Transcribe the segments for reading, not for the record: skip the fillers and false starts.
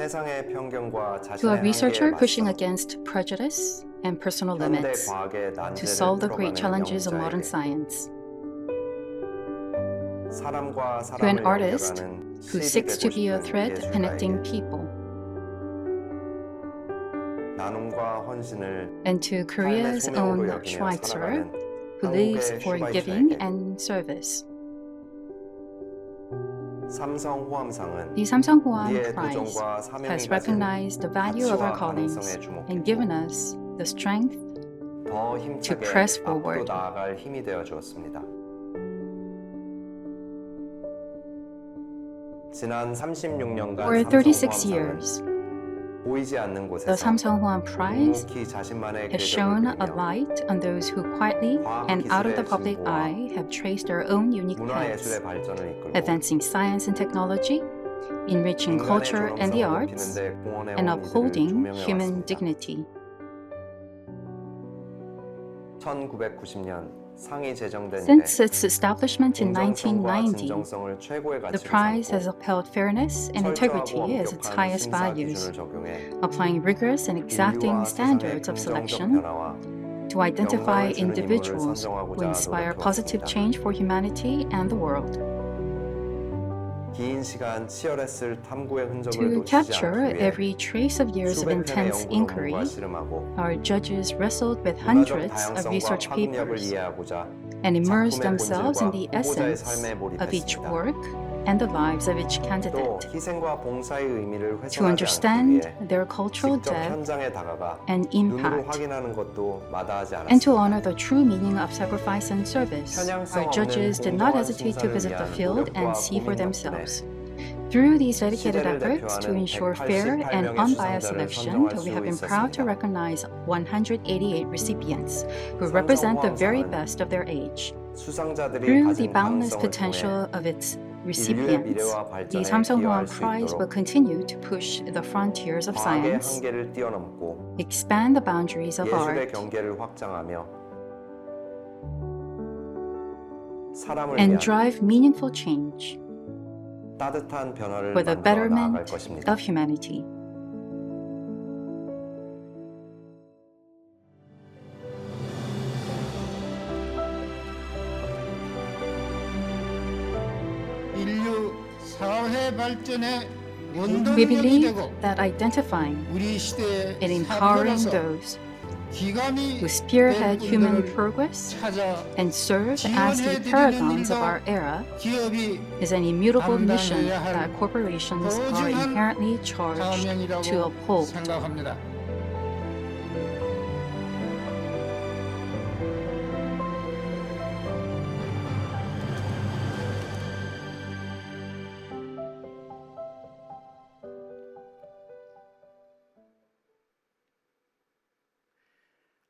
세상의 편견과 To a 자신의 researcher 한계에 pushing 맞서 against prejudice and personal 현대 limits 과학의 to 난제를 solve the great 풀어가는 challenges of modern 영자에게 science. 사람과 To an 사람을 artist 연결하는 who 실이 seeks to 되고 be a 싶은 thread connecting 예술가에게 people. 나눔과 헌신을 And to 삶의 Korea's 소명으로 own 여기며 Schweitzer, 살아가는 who lives 한국의 for giving 슈바이처에게 and service. 삼성 호암상은 The Samsung Hwang 우리의 Prize 도전과 사명이 has 가진 recognized the value of our 가치와 callings 가능성에 and given 주목했고 us the strength 더 to 힘차게 press 앞으로 forward. 나아갈 힘이 되어 주었습니다. 지난 36년간 For 삼성 36 호암상은 years, 보이지 않는 the 곳에서 Samsung Hwang Prize 묵묵히 자신만의 has 궤적을 shone a 그리며 light on those who quietly and out of the public eye have traced their own unique paths, 문화예술의 발전을 이끌고 advancing science and technology, enriching 인간의 culture and the 존엄성을 arts, 높이는 데 공헌해 and 온 이들을 upholding 조명해 human 왔습니다. dignity. 1990년 상이 제정된 Since 이래 its establishment in 공정성과 1990, 진정성을 최고의 the 가치로 prize has 삼고 upheld fairness and 철저하고 integrity as its 엄격한 highest 심사 values, 기준을 적용해 applying rigorous and exacting 인류와 세상의 standards of 긍정적 selection 변화와 to identify 영광을 주는 인물을 individuals who 선정하고자 inspire positive 노력해왔습니다. change for humanity and the world. 긴 시간 치열했을 탐구의 흔적을 To 놓치지 capture 않기 위해 every trace of years of 수백 편의 intense 연구 inquiry, 논문과 실험하고 our judges wrestled with 문화적 hundreds of 다양성과 research 파급력을 papers 이해하고자 and immersed 작품의 themselves in the 본질과 후보자의 essence 삶에 of each 몰입했습니다. work and the lives of each 또 candidate. 희생과 봉사의 의미를 To 훼손하지 않기 understand 위해 their cultural 직접 depth 현장에 다가가 and 눈으로 impact, 확인하는 것도 마다하지 and to 않았습니다. honor the true meaning of sacrifice and service, 편향성 our judges 없는 did not 공정한 hesitate to 심사를 visit the 위한 field and 노력과 see for 고민 themselves. 덕분에 Through these dedicated 시대를 efforts to 대표하는 ensure fair and 188명의 unbiased 수상자를 selection, 선정할 we 수 have been proud to 있었습니다. recognize 188 recipients who 삼성 represent the very 호암상은 best of their age. 수상자들이 Through the 가진 boundless 가능성을 통해 potential of its 인류의 recipients, 미래와 the 발전에 Samsung 기여할 Hwang 수 Prize will 있도록 continue to push the frontiers of 과학의 science, 한계를 뛰어넘고 expand the boundaries of 예술의 art, 경계를 확장하며 사람을 and 위한 drive meaningful change 따뜻한 변화를 for the 만들어 나아갈 betterment 것입니다. of humanity. 인류 사회 발전의 We 원동력이 believe 되고 that identifying 우리 시대의 and empowering 사표로서 those 기감이 who spearhead 될 human 분들을 progress 찾아 and serve as the paragons of our era 기업이 is an immutable mission 감당해야 할 that corporations are 소중한 inherently charged to 사명이라고 uphold. 생각합니다.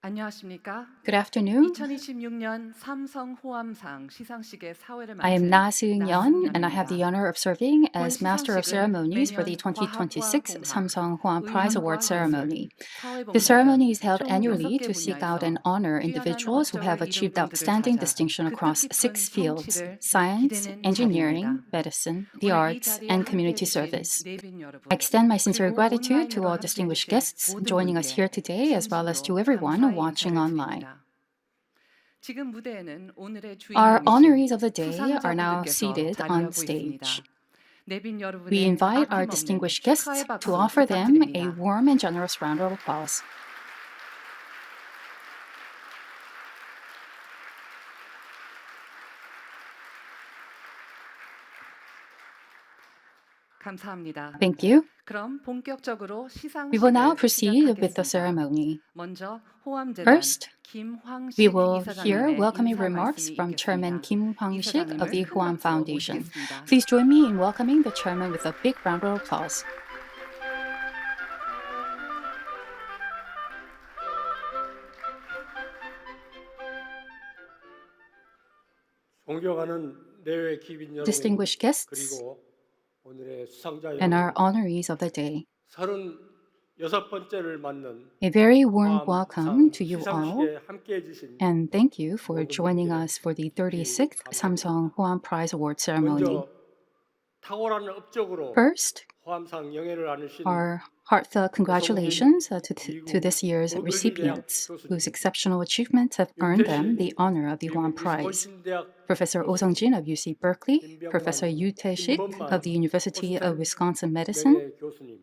안녕하십니까? Good afternoon. 2026년 삼성 호암상 시상식의 사회를 I am 맡은 Na Seung-yeon, and I have the 나승연입니다. honor of serving as 본 Master of 시상식은 Ceremonies for the 매년 과학과 2026 공학, Samsung Hwang Prize 의학과 Award 예술, ceremony. 사회봉사 The ceremony is 등 held 총 annually 6개 to seek out 분야에서 and honor 뛰어난 individuals who have 업적을 이룬 achieved 분들을 outstanding 찾아 distinction 그 across 뜻깊은 6 fields: 성취를 science, 기대는 engineering, 자리입니다. medicine, the 오늘 이 arts, 자리에 and 함께해 community 주신 service. 내빈 여러분, I extend my sincere 그리고 gratitude to 온라인으로 all 함께해 distinguished 주신 guests 모든 joining us 분께 here today, as well as to 진심으로 everyone 감사의 watching 인사를 online. 드립니다. 지금 무대에는 오늘의 Our 주인공이신 honorees of the day are now 수상자분들께서 seated on 자리하고 있습니다. stage. 내빈 We 여러분의 invite our 아낌없는 distinguished guests 축하의 to 박수 offer them a 부탁드립니다. warm and generous round of applause. 감사합니다. Thank you. 그럼 본격적으로 We will now 시상식을 proceed with the 시작하겠습니다. ceremony. 먼저 호암재단 First, 김황식 we will hear 이사장님의 welcoming 인사 remarks 말씀이 from Chairman 있겠습니다. Kim Hwang-sik of the 이사장님을 큰 Hwang 박수로 Foundation. 모시겠습니다. Please join me in welcoming the chairman with a big round of applause. 존경하는 내외 기빈 여러분, Distinguished guests 그리고 오늘의 수상자 and our 여러분, honorees of the day, 36번째를 맞는 a very warm 호암상 welcome to you all, 시상식에 함께해 주신 and thank you for 모든 joining 분께 us for the 깊이 36th 감사드립니다. Samsung Hwang Prize Award ceremony. 먼저 탁월한 업적으로 First, 호암상 영예를 안으신 Our heartfelt congratulations to this year's recipients, whose exceptional achievements have earned them the honor of the Hwang Prize. Professor Oh Sung-jin of UC Berkeley, Professor Yoo Tae-shik of the University of Wisconsin Medicine, 명예 교수님,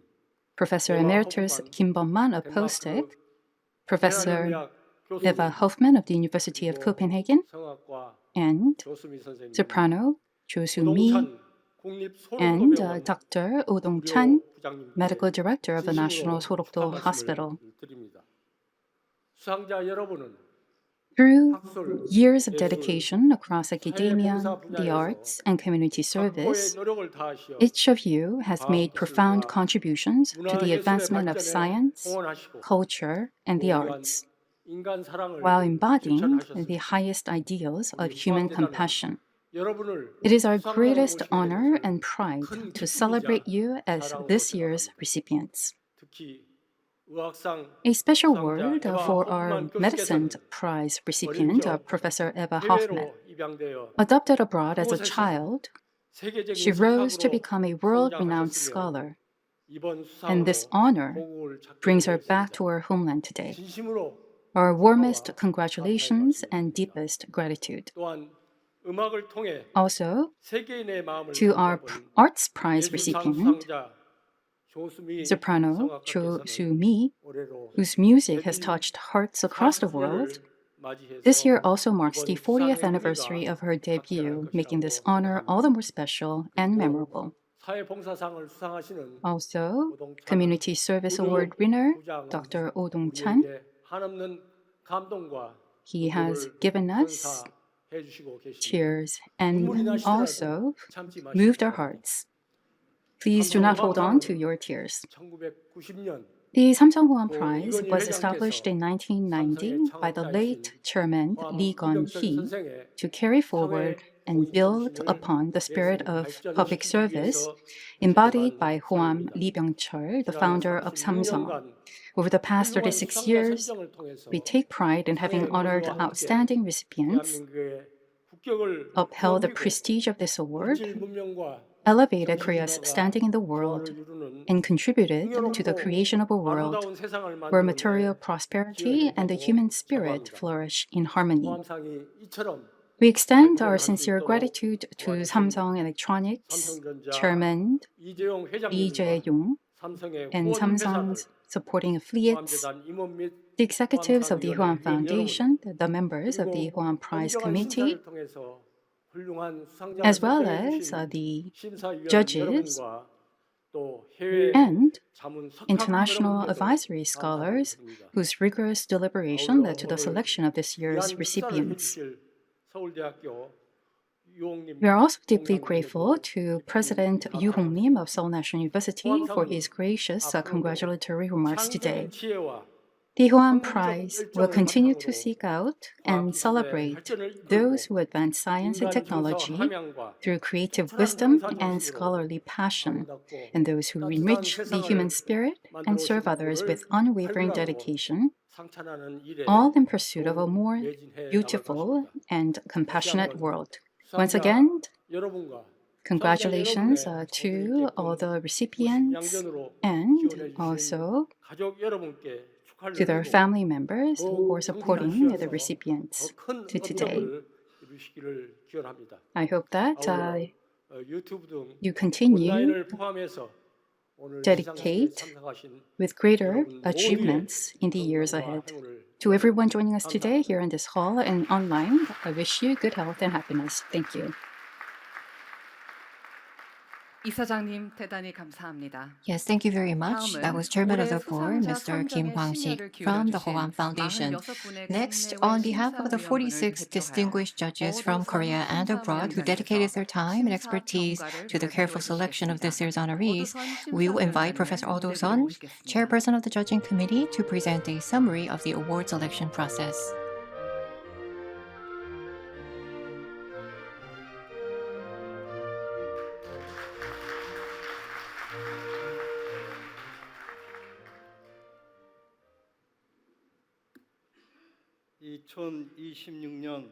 Professor Emeritus Kim Bum-man of Post-tech, Professor 대한의학 교수님, Eva Hoffman of the University of Copenhagen, 성악과 and 조수미 선생님, soprano Jo Soo-mi, 오동찬 and 국립소록도병원 Dr. Oh Dong-chan, 부장님께 Medical Director of the National 진심으로 Sorokdo 축하 Hospital. 말씀을 드립니다. 수상자 여러분은 Through 학술, years of 예술, dedication across academia, 사회봉사 the 분야에서 arts, and community 각고의 service, 노력을 다하시어 each of you has made profound contributions to the 문화예술의 advancement of 발전에 science, 공헌하시고 culture, and the 고귀한 arts, 인간 사랑을 while embodying 실천하셨습니다. the highest ideals of human compassion. 여러분을 It is our 수상자로 greatest 모시게 honor 되어서 and pride 큰 to 기쁨이자 celebrate you as 자랑으로 this year's 생각합니다. recipients. 특히 의학상 A special 수상자 word 에바 for our 호프만 Medicine 교수께서는 Prize recipient, 어릴 적 Professor Eva Hoffman. 해외로 입양되어 Adopted abroad as a 그곳에서 child, 세계적인 she rose to 석학으로 become a world-renowned 성장하셨으며 scholar, 이번 and 수상으로 this honor 보국을 찾게 brings her back 되었습니다. to her homeland today. 진심으로 Our warmest congratulations and deepest gratitude. 또한 음악을 통해 Also, 세계인의 마음을 to our 사로잡은 Arts Prize 예술상 recipient, 수상자 조수미 soprano Jo 성악가께서는 Soo-mi, 올해로 whose music has touched hearts across the world. This year also marks the 40th anniversary of her debut, making this honor all the more special and memorable. 사회봉사상을 수상하시는 Also, 오동찬 Community Service Award winner Dr. Oh Dong-chan, 우리에게 한없는 감동과 he has given us 선사해 주시고 계십니다. tears and 눈물이 나시더라도 also 참지 moved 마시고 our hearts. Please do not hold on to your tears. 1990년 The Samsung Hwang Prize was established in 1990 by the late chairman Lee Gun-hee to carry forward and build upon the spirit of public service embodied by Hwam Lee Byung-chul, the founder of Samsung. Over the past 36 years, we take pride in having honored outstanding recipients, upheld the prestige of this award, elevated Korea's standing in the world, and contributed to the creation of a world where material prosperity and the human spirit flourish in harmony. We extend our sincere gratitude to Samsung Electronics Chairman Lee Jae-yong and Samsung's supporting affiliates, the executives of the Hwang Foundation, the members of the Hwang Prize Committee, as well as the judges and international advisory scholars whose rigorous deliberation led to the selection of this year's recipients. We are also deeply grateful to President Yoo Hong-lim of Seoul National University for his gracious congratulatory remarks today. The Hwang Prize will continue to seek out and celebrate those who advance science and technology through creative wisdom and scholarly passion, and those who enrich the human spirit and serve others with unwavering dedication, all in pursuit of a more beautiful and compassionate world. Once again, congratulations to all the recipients and also to their family members for supporting the recipients to today. I hope that you continue dedicate with greater achievements in the years ahead. To everyone joining us today here in this hall and online, I wish you good health and happiness. Thank you. 이사장님 대단히 감사합니다. Yes, thank you very much. That was Chairman of the Board, Mr. Kim Hwang-sik from the Hwang Foundation. Next, on behalf of the 46 distinguished judges from Korea and abroad who dedicated their time and expertise to the careful selection of this year's honorees, we will invite Professor Oh Do-sun, Chairperson of the Judging Committee, to present a summary of the award selection process. (2026년)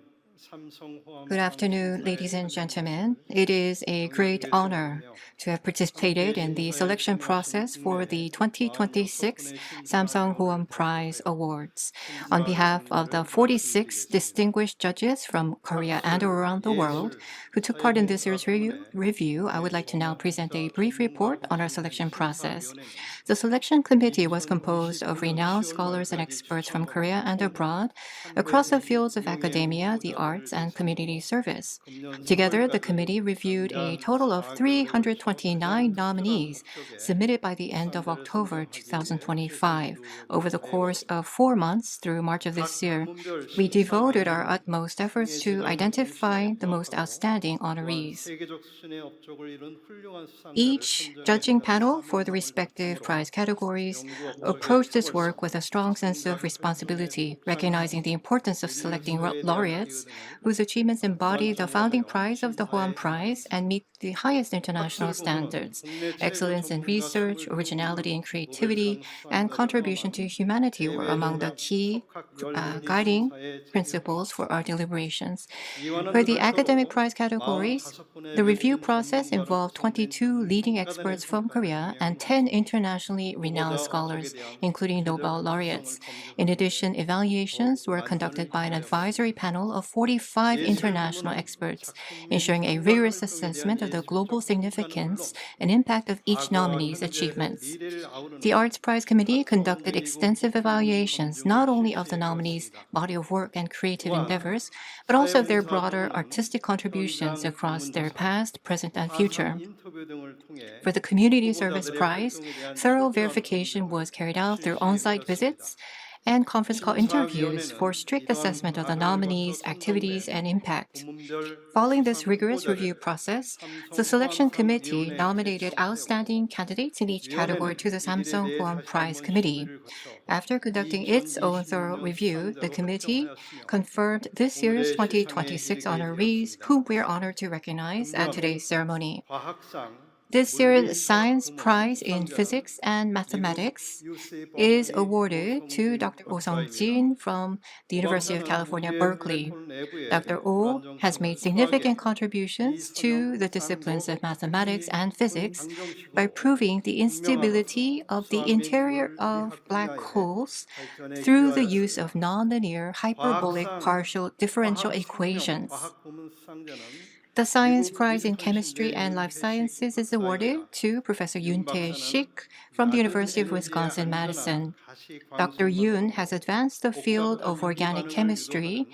Good afternoon, ladies and gentlemen. It is a great honor to have participated in the selection process for the 2026 Samsung Hoam Prize Awards. On behalf of the 46 distinguished judges from Korea and around the world who took part in this year's review, I would like to now present a brief report on our selection process. The selection committee was composed of renowned scholars and experts from Korea and abroad across the fields of academia, the arts, and community service. Together, the committee reviewed a total of 329 nominees submitted by the end of October 2025. Over the course of 4 months through March of this year, we devoted our utmost efforts to identify the most outstanding honorees. Each judging panel for the respective prize categories approached its work with a strong sense of responsibility, recognizing the importance of selecting laureates whose achievements embody the founding prize of the Hoam Prize and meet the highest international standards. Excellence in research, originality and creativity, and contribution to humanity were among the key guiding principles for our deliberations. For the academic prize categories, the review process involved 22 leading experts from Korea and 10 internationally renowned scholars, including Nobel laureates. In addition, evaluations were conducted by an advisory panel of 45 international experts, ensuring a rigorous assessment of the global significance and impact of each nominee's achievements. The Arts Prize Committee conducted extensive evaluations not only of the nominees' body of work and creative endeavors, but also of their broader artistic contributions across their past, present, and future. For the Community Service Prize, thorough verification was carried out through on-site visits and conference call interviews for strict assessment of the nominees' activities and impact. Following this rigorous review process, the selection committee nominated outstanding candidates in each category to the Samsung Hoam Prize Committee. After conducting its own thorough review, the committee confirmed this year's 2026 honorees, whom we are honored to recognize at today's ceremony. This year's Science Prize in Physics and Mathematics is awarded to Dr. Oh Sung-jin from the University of California, Berkeley. Dr. Oh has made significant contributions to the disciplines of mathematics and physics by proving the instability of the interior of black holes through the use of nonlinear hyperbolic partial differential equations. The Science Prize in Chemistry and Life Sciences is awarded to Professor Yoon Tae-sik from the University of Wisconsin-Madison. Dr. Yoon has advanced the field of organic chemistry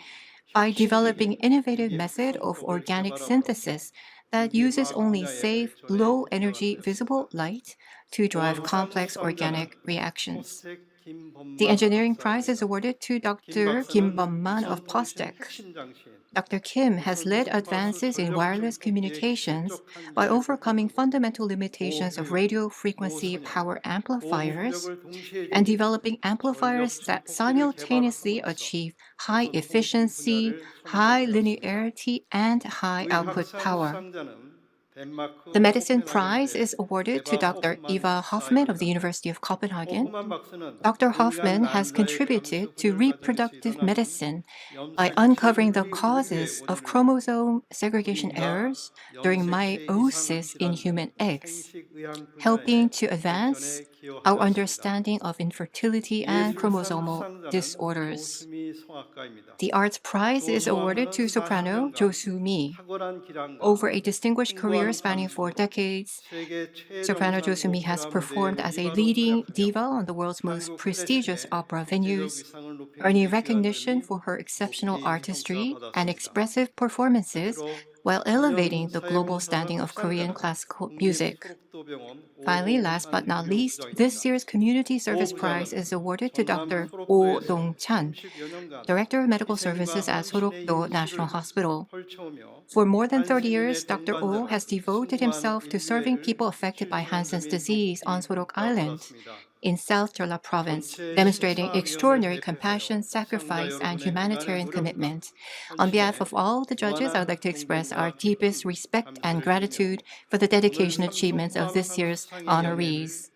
by developing innovative method of organic synthesis that uses only safe, low-energy visible light to drive complex organic reactions. The Engineering Prize is awarded to Dr. Kim Bum-man of POSTECH. Dr. Kim has led advances in wireless communications by overcoming fundamental limitations of radio frequency power amplifiers and developing amplifiers that simultaneously achieve high efficiency, high linearity, and high output power. The Medicine Prize is awarded to Dr. Eva Hoffman of the University of Copenhagen. Dr. Hoffman has contributed to reproductive medicine by uncovering the causes of chromosome segregation errors during meiosis in human eggs, helping to advance our understanding of infertility and chromosomal disorders. The Arts Prize is awarded to soprano Jo Soo-mi. Over a distinguished career spanning 4 decades, soprano Jo Soo-mi has performed as a leading diva on the world's most prestigious opera venues, earning recognition for her exceptional artistry and expressive performances while elevating the global standing of Korean classical music. Finally, last but not least, this year's Community Service Prize is awarded to Dr. Oh Dong-chan, Director of Medical Services at Sorok-do National Hospital. For more than 30 years, Dr. Oh has devoted himself to serving people affected by Hansen's disease on Sorok Island in South Jeolla Province, demonstrating extraordinary compassion, sacrifice, and humanitarian commitment. On behalf of all the judges, I would like to express our deepest respect and gratitude for the dedication achievements of this year's honorees.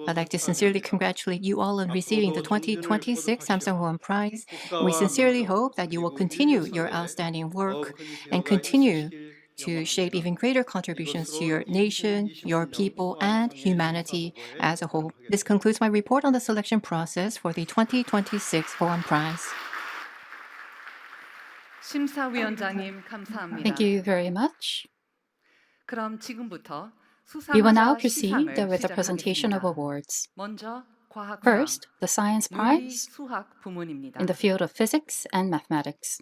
I'd like to sincerely congratulate you all on receiving the 2026 Samsung Hwang Prize. We sincerely hope that you will continue your outstanding work and continue to shape even greater contributions to your nation, your people, and humanity as a whole. This concludes my report on the selection process for the 2026 Hwang Prize. 심사위원장님 감사합니다. Thank you very much. 그럼 지금부터 We will now 수상자 proceed 시상을 with the presentation of 시작하겠습니다. awards. 먼저 과학상, First, the Science 물리 Prize 수학 부문입니다. in the field of physics and mathematics.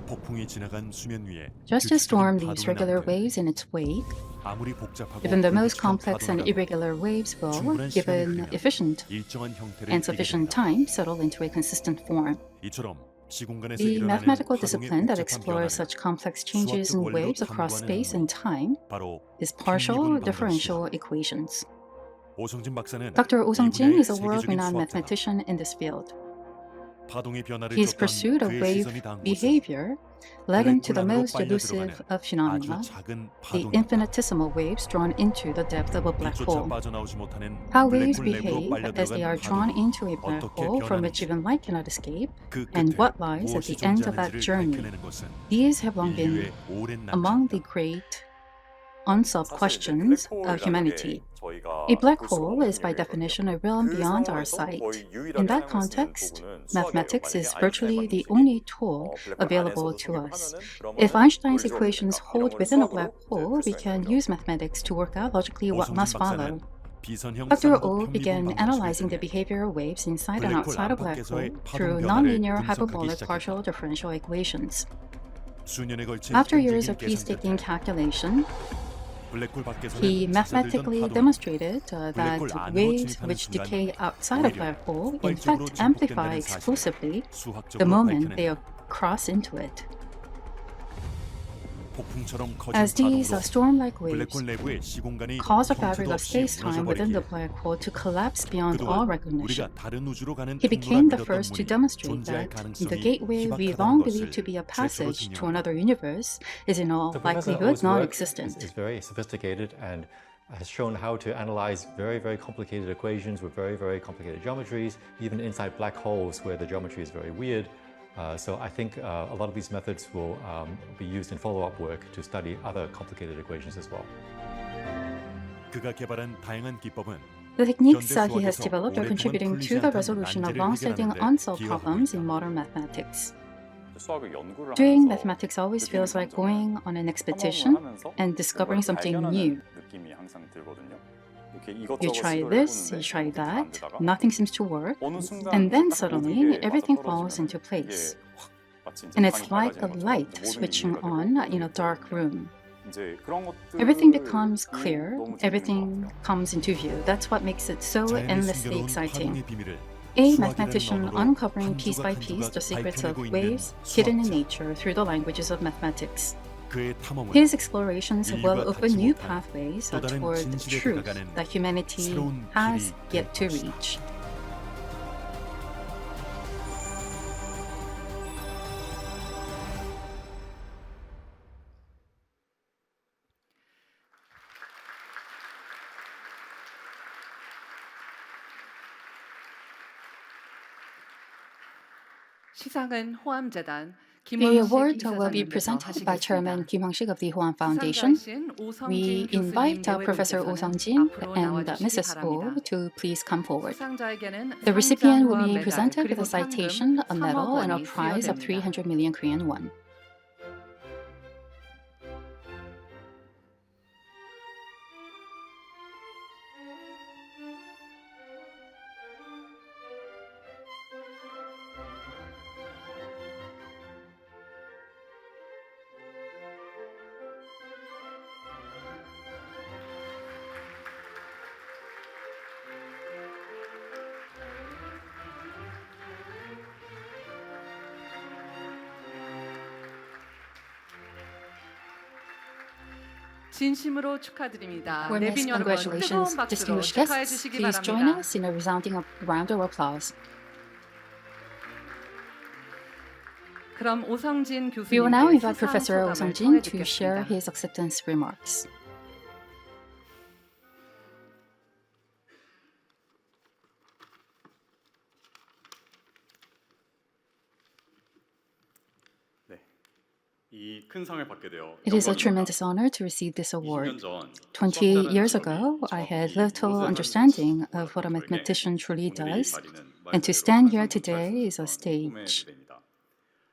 폭풍이 지나간 수면 위에 Just as storm 규칙적인 leaves 파도가 regular 나오듯 waves in its wake, 아무리 복잡하고 even the most 불규칙한 complex and 파도라도 irregular waves will, 충분한 시간이 given 흐르면 efficient 일정한 형태를 and 띠게 sufficient 된다. time, settle into a consistent form. 이처럼 시공간에서 The 일어나는 mathematical 파동의 discipline that 복잡한 explores 변화를 such complex changes in 수학적 원리로 waves across space and time 바로 is partial 평미분 differential equations. 오성진 박사는 Dr. Oh 이 Sung-jin 분야의 is a 세계적인 world-renowned 수학자다. mathematician in this field. 파동의 변화를 His 쫓던 pursuit of 그의 wave 시선이 닿은 곳은 behavior led him to the 블랙홀 안으로 most 빨려 elusive 들어가는 of phenomena, 아주 작은 the 파동이었다. infinitesimal waves drawn into the depth of a black 빛조차 hole. 빠져나오지 못하는 How waves 블랙홀 내부로 behave 빨려 as they are 들어간 drawn 파동이 into a black 어떻게 hole from which 변하는지, even light cannot escape, 그 and 끝에 what lies at 무엇이 the end of that 존재하는지를 journey. 밝혀내는 것은 These have long been 인류의 오랜 among the 난장이다. great unsolved questions of humanity. A black hole is by definition a realm beyond our sight. In that context, mathematics is virtually the only tool available to us. If Einstein's equations hold within a black hole, we can use mathematics to work out logically what must follow. 비선형 Dr. 쌍곡 Oh 평미분 began 방정식을 analyzing the 통해 behavior of waves inside and 블랙홀 outside a black 안팎에서의 hole 파동 through 변화를 nonlinear 분석하기 hyperbolic 시작했다. partial differential equations. 수년에 걸친 After years of 끈질긴 painstaking 계산 끝에 calculation, 블랙홀 밖에서는 he 찾아들던 mathematically 파동은 demonstrated that 블랙홀 안으로 waves 진입하는 which 순간 decay outside a 오히려 black hole in 폭발적으로 fact amplify 증폭된다는 explosively 사실을 the 수학적으로 moment they 밝혀낸다. cross into it. 폭풍처럼 커진 As these 파동으로 storm-like waves 블랙홀 내부의 시공간이 cause the fabric 형체도 of 없이 space-time within the 무너져버리기에 black hole to collapse beyond all 그동안 recognition. 우리가 다른 우주로 가는 He became the 통로라 first to 믿었던 demonstrate 문이 존재할 that the 가능성이 gateway we 희박하다는 long 것을 believed to be a 최초로 passage to 증명한다. another universe is in all So Professor likelihood Oh's work non-existent. is very sophisticated and has shown how to analyze very, very complicated equations with very, very complicated geometries, even inside black holes where the geometry is very weird. So I think a lot of these methods will be used in follow-up work to study other complicated equations as well. 그가 개발한 다양한 기법은 The techniques he has developed are contributing to the resolution of long-standing unsolved problems in modern mathematics. Doing mathematics always feels like going on an expedition and discovering something new. You try this, you try that, nothing seems to work, and then suddenly everything falls into place. And it's like a light switching on in a dark room. Everything becomes clear, everything comes into view. That's what makes it so 자연이 endlessly 숨겨놓은 exciting. 파동의 비밀을 A 수학이라는 mathematician 언어로 uncovering 한 piece by 조각 한 piece the 조각 secrets of 밝혀내고 있는 waves hidden in 수학자. nature through the languages of mathematics. 그의 탐험은 His explorations will 인류가 open 닿지 new 못한 pathways 또 다른 toward the 진실에 truth 다가가는 that humanity 새로운 has 길이 yet to 될 것이다. reach. 시상은 호암재단 The award will be presented by Chairman Kim Hwang-sik of the Hwang Foundation. We invite Professor Oh Sung-jin and Mrs. Oh to please come forward. The recipient will be presented with a citation, a medal, and a prize of 300 million Korean won. 진심으로 축하드립니다. Warmest 내빈 여러분, 뜨거운 congratulations, 박수로 distinguished 축하해 guests. 주시기 Please join 바랍니다. us in a resounding round of applause. 그럼 오성진 We will now 교수님께 invite 수상 Professor Oh 소감을 Sung-jin to 전해 share 듣겠습니다. his acceptance remarks. It is a tremendous honor to receive this award. 20 years ago, I had little understanding of what a mathematician truly does, and to stand here today is a stage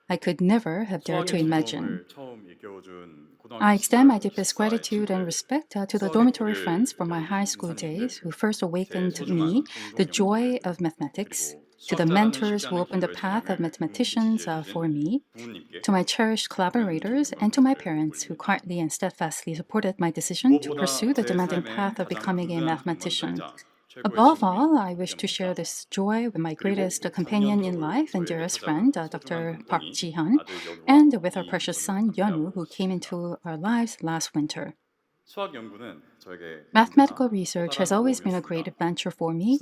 I could never have dared to imagine. I extend my deepest gratitude and respect to the dormitory friends from my high school days who first awakened me the joy of mathematics, to the mentors who opened the path of mathematicians for me, to my cherished collaborators, and to my parents who quietly and steadfastly supported my decision to pursue the demanding path of becoming a mathematician. Above all, I wish to share this joy with my greatest companion in life and dearest friend, Dr. Park Ji-hyun, and with our precious son, Yeonu, who came into our lives last winter. Mathematical research has always been a great adventure for me,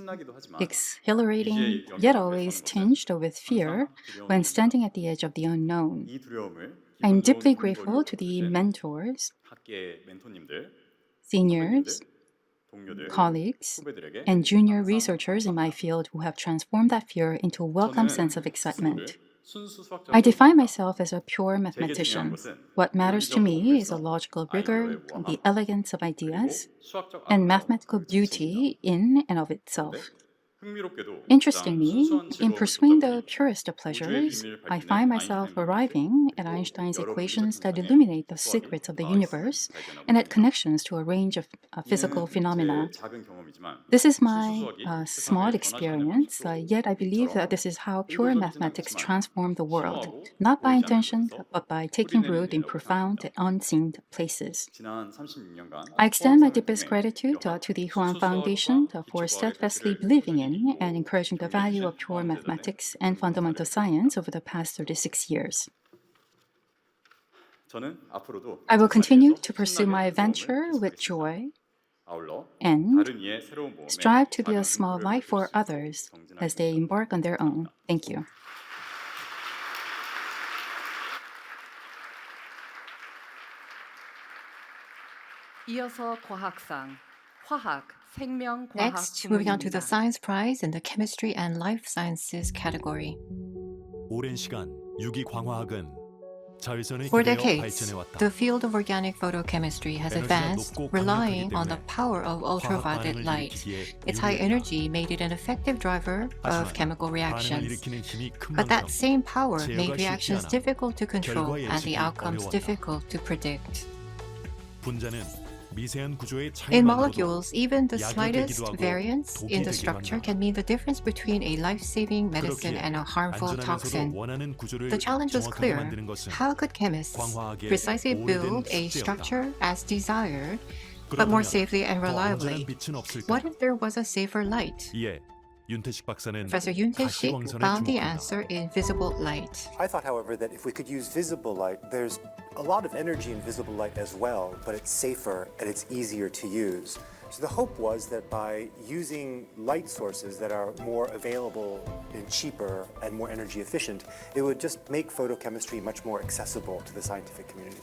exhilarating, yet always tinged with fear when standing at the edge of the unknown. I am deeply grateful to the mentors, seniors, colleagues, and junior researchers in my field who have transformed that fear into a welcome sense of excitement. I define myself as a pure mathematician. What matters to me is the logical rigor, the elegance of ideas, and mathematical beauty in and of itself. Interestingly, in pursuing the purest of pleasures, I find myself arriving at Einstein's equations that illuminate the secrets of the universe and at connections to a range of physical phenomena. This is my small experience, yet I believe that this is how pure mathematics transform the world, not by intention, but by taking root in profound and unseen places. I extend my deepest gratitude to the Hwang Foundation for steadfastly believing in and encouraging the value of pure mathematics and fundamental science over the past 36 years. I will continue to pursue my venture with joy and strive to be a small light for others as they embark on their own. Thank you. 이어서 과학상, 화학, 생명 과학 Next, moving on to the 부문입니다. Science Prize in the Chemistry and Life Sciences category. 오랜 시간 유기광화학은 자외선에 For 기대어 decades, 발전해왔다. the field of organic photochemistry has advanced, relying on the power of ultraviolet light. Its high energy made it an effective driver of chemical reactions. But that same power made reactions difficult to control and the outcomes difficult to predict. 분자는 미세한 구조의 In 차이만으로도 molecules, even the slightest 약이 되기도 하고 variance in the 독이 structure 되기도 can mean the difference between a life-saving medicine 그렇기에 and a harmful 안전하면서도 toxin. 원하는 구조를 The challenge was 정확하게 clear. 만드는 것은 How could chemists 광화학의 precisely 오래된 build a 숙제였다. structure as desired, but more 그러면 safely and 더 reliably? 안전한 빛은 없을까? What if there was a safer light? 이에 윤태식 박사는 Professor Yoon Tae-sik 가시광선에 found the 주목한다. answer in visible light. I thought, however, that if we could use visible light, there's a lot of energy in visible light as well, but it's safer and it's easier to use. So the hope was that by using light sources that are more available and cheaper and more energy efficient, it would just make photochemistry much more accessible to the scientific community.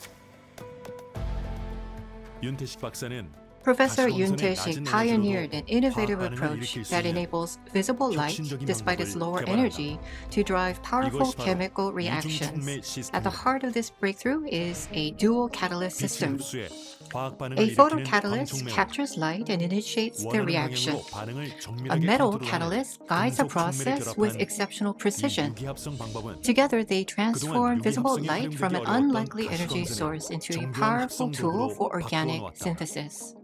윤태식 박사는 Professor Yoon 가시광선의 Tae-sik 낮은 pioneered 에너지로도 an innovative 화학 반응을 approach 일으킬 수 that 있는 enables visible light, 혁신적인 despite its 방법을 lower 개발한다. energy, to drive powerful 이것이 바로 chemical reactions. At the heart of this breakthrough is a dual catalyst 빛의 system. 흡수에 화학 반응을 A 일으키는 photocatalyst 광촉매로 captures light and initiates the 원하는 reaction. 방향으로 반응을 A 정밀하게 metal 컨트롤하는 catalyst guides the 금속 process 촉매를 with 결합한 exceptional 이 precision. 유기합성 방법은 Together, they transform 그동안 visible 유기합성이 light from an 활용되기 어려웠던 unlikely energy 가시광선을 source into a 정교한 powerful 합성 tool 도구로 for organic 바꾸어 놓았다. synthesis.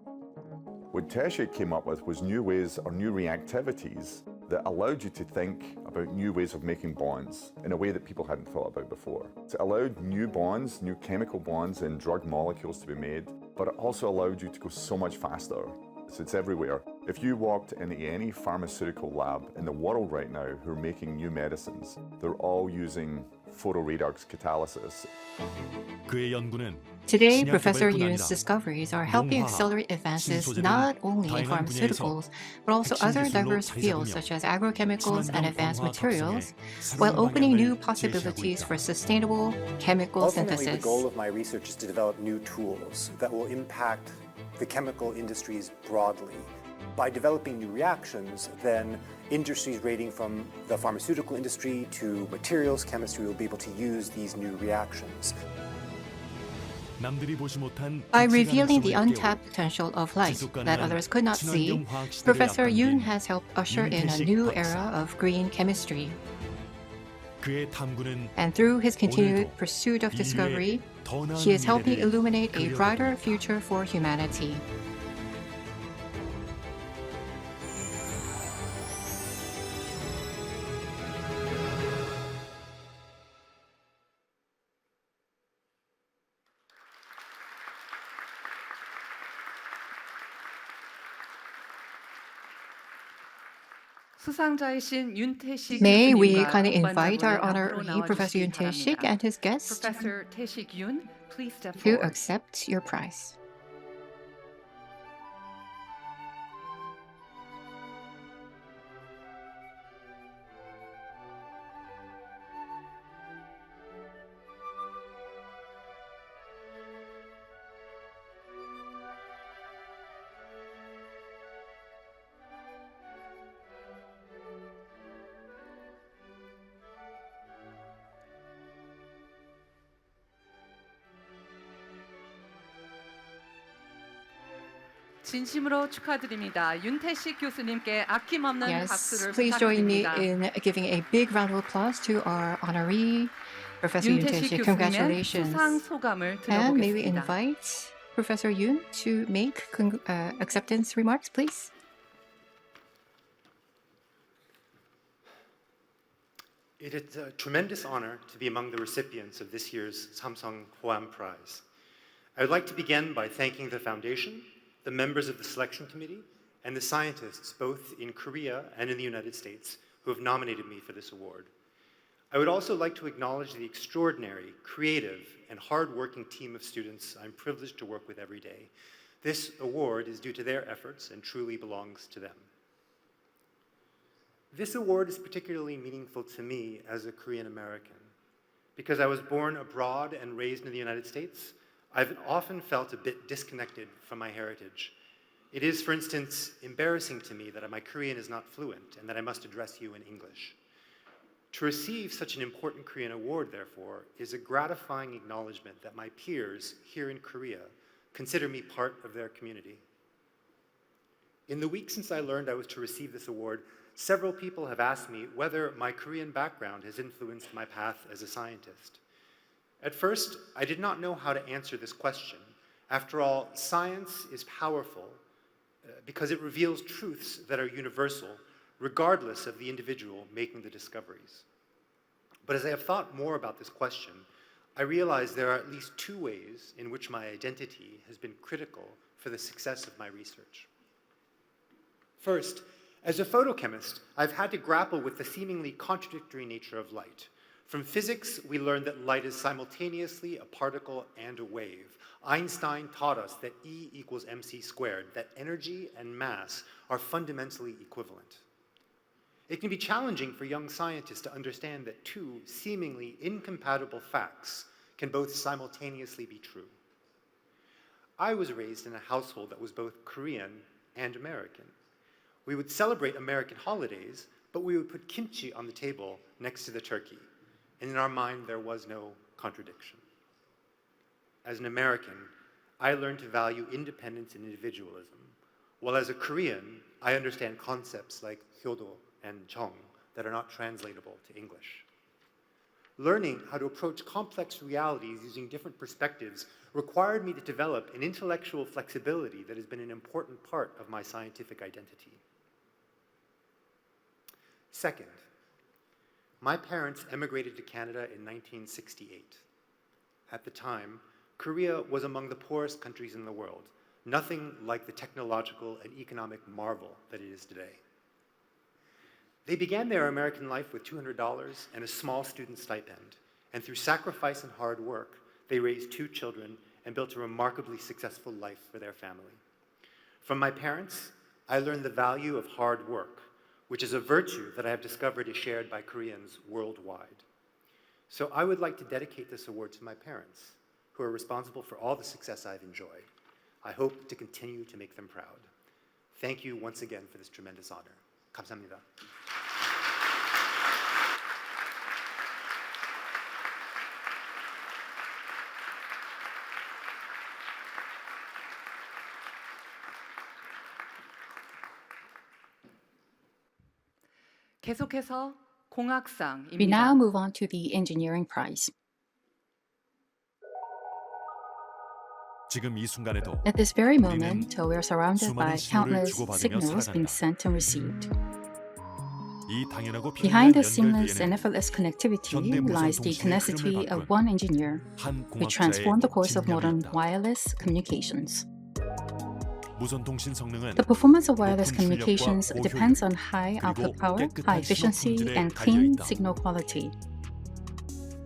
What Tae-sik came up with was new ways or new reactivities that allowed you to think about new ways of making bonds in a way that people hadn't thought about before. So it allowed new bonds, new chemical bonds in drug molecules to be made, but it also allowed you to go so much faster. So it's everywhere. If you walked into any pharmaceutical lab in the world right now who are making new medicines, they're all using photoredox catalysis. 그의 연구는 Today, 신약 Professor 개발뿐 Yoon's 아니라 discoveries are helping 농화학, accelerate advances 신소재 등 not only in 다양한 pharmaceuticals, 분야에서 but also 핵심 other 기술로 diverse fields 자리잡으며 such as agrochemicals and 친환경 advanced 광화학 materials, 합성에 while 새로운 opening new 방향을 possibilities 제시하고 for 있다. sustainable chemical Ultimately, the synthesis. goal of my research is to develop new tools that will impact the chemical industries broadly. By developing new reactions, then industries ranging from the pharmaceutical industry to materials chemistry will be able to use these new reactions. 남들이 보지 못한 By 빛의 revealing the 가능성을 untapped potential of light 지속 that 가능한 others could not see, 친환경 화학 시대를 Professor Yoon 앞당긴 has helped usher in a 윤태식 new 박사. era of green chemistry. 그의 탐구는 And through his continued 오늘도 pursuit of 인류의 discovery, 더 나은 he is helping 미래를 illuminate a brighter 그려갑니다. future for humanity. 수상자이신 윤태식 May we 교수님과 kindly 동반자분을 invite our 앞으로 honoree, Professor Yoon 나와주시기 Tae-sik, 바랍니다. and his guest Professor 태식 윤, please step to forward. accept your prize. 진심으로 축하드립니다. 윤태식 교수님께 아낌없는 Yes, 박수를 please join me 부탁드립니다. in giving a big round of applause to our honoree, Professor Yoon 윤태식 Tae-sik. 교수님의 Congratulations. 수상 소감을 And may we 들어보겠습니다. invite Professor Yoon to make acceptance remarks, please? It is a tremendous honor to be among the recipients of this year's Samsung Hwam Prize. I would like to begin by thanking the foundation, the members of the selection committee, and the scientists both in Korea and in the United States who have nominated me for this award. I would also like to acknowledge the extraordinary, creative, and hard-working team of students I'm privileged to work with every day. This award is due to their efforts and truly belongs to them. This award is particularly meaningful to me as a Korean American. Because I was born abroad and raised in the United States, I've often felt a bit disconnected from my heritage. It is, for instance, embarrassing to me that my Korean is not fluent and that I must address you in English. To receive such an important Korean award, therefore, is a gratifying acknowledgement that my peers here in Korea consider me part of their community. In the week since I learned I was to receive this award, several people have asked me whether my Korean background has influenced my path as a scientist. At first, I did not know how to answer this question. After all, science is powerful because it reveals truths that are universal, regardless of the individual making the discoveries. But as I have thought more about this question, I realize there are at least two ways in which my identity has been critical for the success of my research. First, as a photochemist, I've had to grapple with the seemingly contradictory nature of light. From physics, we learned that light is simultaneously a particle and a wave. Einstein taught us that E equals mc squared, that energy and mass are fundamentally equivalent. It can be challenging for young scientists to understand that two seemingly incompatible facts can both simultaneously be true. I was raised in a household that was both Korean and American. We would celebrate American holidays, but we would put kimchi on the table next to the turkey. And in our mind, there was no contradiction. As an American, I learned to value independence and individualism, while as a Korean, I understand concepts like hyodo and jong that are not translatable to English. Learning how to approach complex realities using different perspectives required me to develop an intellectual flexibility that has been an important part of my scientific identity. Second, my parents emigrated to Canada in 1968. At the time, Korea was among the poorest countries in the world, nothing like the technological and economic marvel that it is today. They began their American life with $200 and a small student stipend, and through sacrifice and hard work, they raised 2 children and built a remarkably successful life for their family. From my parents, I learned the value of hard work, which is a virtue that I have discovered is shared by Koreans worldwide. So I would like to dedicate this award to my parents, who are responsible for all the success I've enjoyed. I hope to continue to make them proud. Thank you once again for this tremendous honor. 감사합니다. 계속해서 We now 공학상입니다. move on to the engineering prize. 지금 이 순간에도 At this very 우리는 moment, we are surrounded by 수많은 신호를 countless 주고받으며 signals being 살아간다. sent and received. 이 당연하고 Behind 편리한 the 연결 seamless and 뒤에는 effortless connectivity 현대 무선 lies the 통신의 tenacity 흐름을 of 바꾼 one engineer 한 who 공학자의 transformed the course of modern 집념이었다. wireless communications. 무선 통신 성능은 The performance of wireless 높은 출력과 communications 고효율, depends on high 그리고 output power, 깨끗한 high efficiency, 신호 and 품질에 clean 달려있다. signal quality.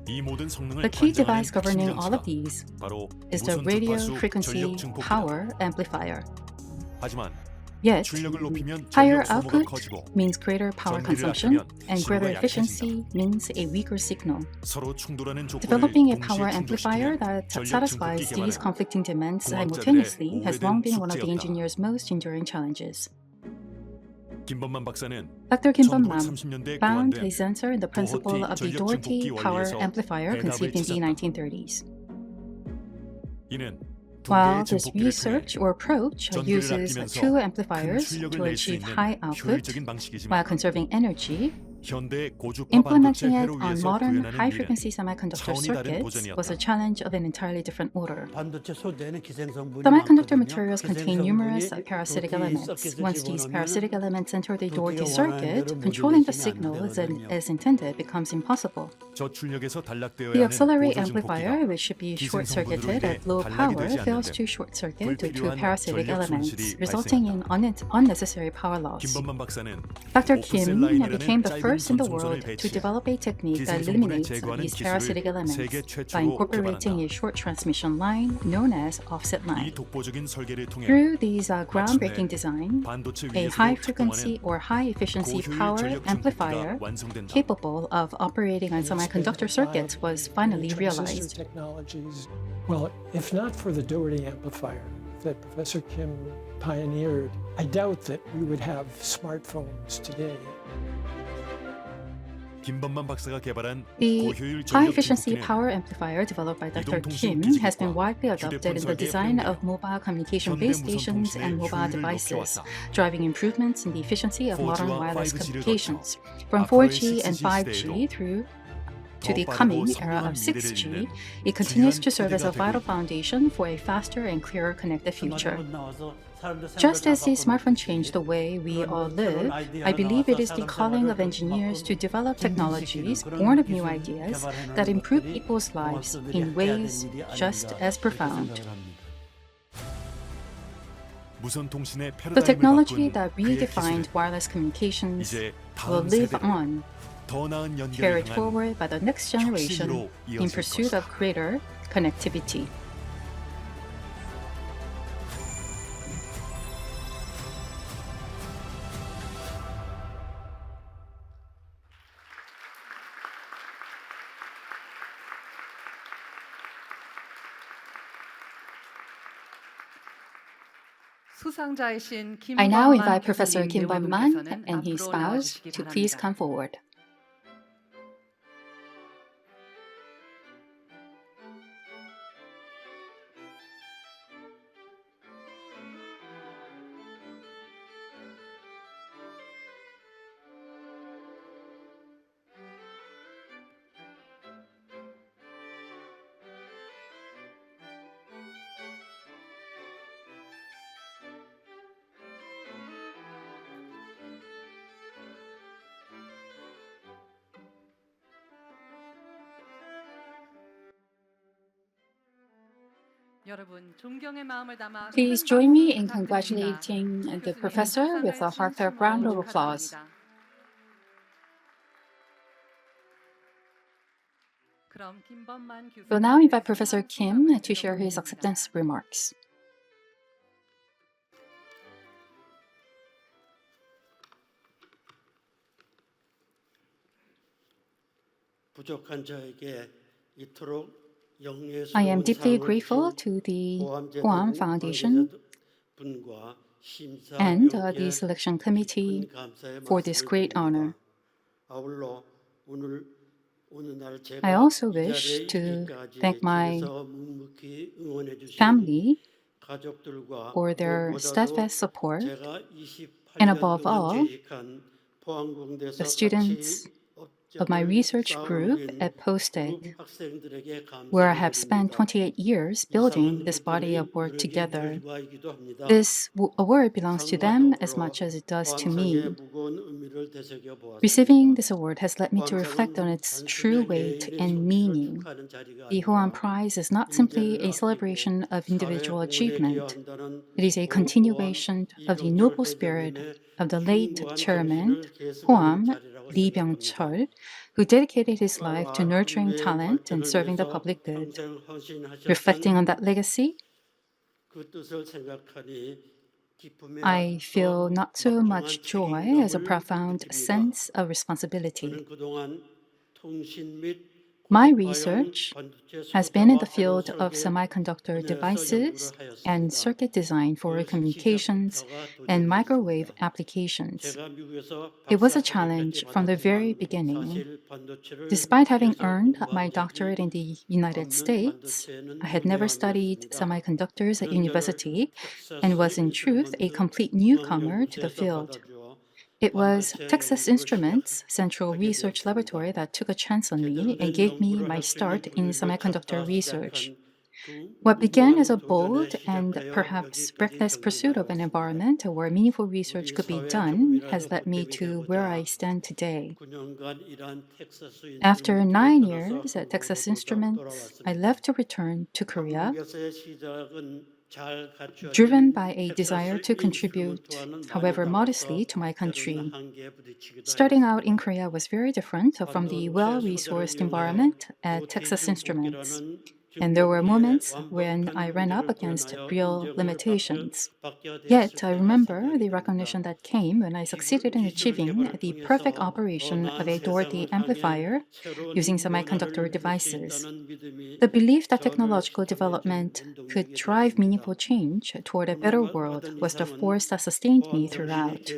이 모든 성능을 The key 관장하는 device governing all of 핵심 these 장치가 바로 is the 무선 radio 주파수 frequency 전력 증폭기다. power amplifier. 하지만 Yet, 출력을 높이면 higher 전력 소모가 output 커지고 means greater power 전기를 consumption, 아끼면 and greater 신호가 efficiency means a weaker signal. 서로 충돌하는 조건을 Developing a 동시에 power amplifier 충족시키는 that 전력 satisfies 증폭기 these 개발은 conflicting demands 공학자들의 simultaneously has long 오래된 been one of the 숙제였다. engineer's most enduring challenges. 김범만 박사는 Dr. Kim Bum-nam 1930년대에 found 고안된 a sensor in the principle of the Doherty power amplifier conceived in the 1930s. 이는 두 While 개의 this 증폭기를 통해 research or approach 전기를 uses 아끼면서 two 큰 amplifiers 출력을 to 낼 수 achieve 있는 high output 효율적인 방식이지만 while conserving energy, 현대 고주파 반도체 implementing it 회로 on 위해서 modern 구현하는 high-frequency 일은 semiconductor 차원이 다른 circuits 도전이었다. was a challenge of an entirely different order. 반도체 소재에는 기생성분이 Semiconductor 많거든요. materials contain numerous parasitic elements. Once these parasitic elements enter the Doherty circuit, controlling the signal as intended becomes impossible. 저출력에서 단락되어야 The 하는 auxiliary 보조 amplifier, 증폭기가 which should be 기생성분으로 short-circuited 인해 at low 단락이 power, 되지 fails 않는데 to short-circuit due to 불필요한 parasitic 전력 elements, 손실이 resulting in unnecessary power loss. 김범만 박사는 Dr. 오프셀 Kim 라인이라는 became the 짧은 first in the 선송선을 world to 배치해 develop a technique that 기생성분을 eliminates 제거하는 these 기술을 parasitic elements 세계 by 최초로 incorporating 개발한다. a short transmission line known as offset 이 line. 독보적인 설계를 통해 Through these groundbreaking design, 반도체 a 위에서도 high-frequency 작동하는 or high-efficiency 고효율 power 전력 amplifier 증폭기가 완성된다. capable of operating on semiconductor circuits was finally realized. Technologies. Well, if not for the Doherty amplifier that Professor Kim pioneered, I doubt that we would have smartphones today. 김범만 박사가 개발한 The 고효율 전력 high-efficiency 증폭기는 power amplifier developed by Dr. 이동통신 Kim has been 기지국과 widely adopted in the 휴대폰 design 설계에 of mobile communication 현대 base 무선 stations 통신의 and mobile 효율을 devices, 높여왔다. driving improvements in the efficiency of modern 4G와 wireless 5G를 communications. 거쳐 From 앞으로의 4G and 6G 5G 시대에도 through to the 더 coming 빠르고 era 선명한 of 미래를 6G, 잇는 it continues 중요한 to serve as a 토대가 vital 되고 있다. foundation for a faster and clearer connected future. 스마트폰 나와서 사람들 Just 생각을 as the 다 smartphone 바꿔놓듯이 changed the way we all live, 새로운 I believe it is the 아이디어가 calling 나와서 of 사람 engineers to 생활을 develop technologies 진진시키는 born of 그런 new 기술 ideas 개발해내는 that improve 것들이 people's lives 공학자들이 in 해야 될 ways 일이 just 아닌가 as 그렇게 profound. 생각을 합니다. 무선 통신의 The 패러다임을 technology 바꾼 that 그의 redefined 기술은 wireless communications 이제 will 다음 live 세대로 on, 더 나은 carried 연결을 향한 forward by the next generation 혁신으로 in 이어질 pursuit 것이다. of greater connectivity. 수상자이신 I now 김범만 invite Professor 교수님 Kim Bum-man 내원분께서는 and his 앞으로 spouse 나와주시기 to please 바랍니다. come forward. 여러분, 존경의 마음을 담아 Please 큰 join me 박수 in 부탁드립니다. congratulating the 교수님 professor with a 수상을 heartfelt round of 진심으로 applause. 축하드립니다. 그럼 김범만 교수님 We'll now invite Professor Kim to share his acceptance remarks. 부족한 저에게 이토록 I am deeply grateful to the Guam Foundation and the selection committee for this great honor. I also wish to thank my family for their steadfast support, and above all, The students of my research group at Postec, where I have spent 28 years building this body of work together. This award belongs to them as much as it does to me. Receiving this award has led me to reflect on its true weight and meaning. The Hoan Prize is not simply a celebration of individual achievement. It is a continuation of the noble spirit of the late chairman, Hoam Lee Byung-chul, who dedicated his life to nurturing talent and serving the public good. Reflecting on that legacy, I feel not so much joy as a profound sense of responsibility. My research has been in the field of semiconductor devices and circuit design for communications and microwave applications. It was a challenge from the very beginning. Despite having earned my doctorate in the United States, I had never studied semiconductors at university and was in truth a complete newcomer to the field. It was Texas Instruments Central Research Laboratory that took a chance on me and gave me my start in semiconductor research. What began as a bold and perhaps reckless pursuit of an environment where meaningful research could be done has led me to where I stand today. After 9 years at Texas Instruments, I left to return to Korea, driven by a desire to contribute, however modestly, to my country. Starting out in Korea was very different from the well-resourced environment at Texas Instruments, and there were moments when I ran up against real limitations. Yet I remember the recognition that came when I succeeded in achieving the perfect operation of a Doherty amplifier using semiconductor devices. The belief that technological development could drive meaningful change toward a better world was the force that sustained me throughout.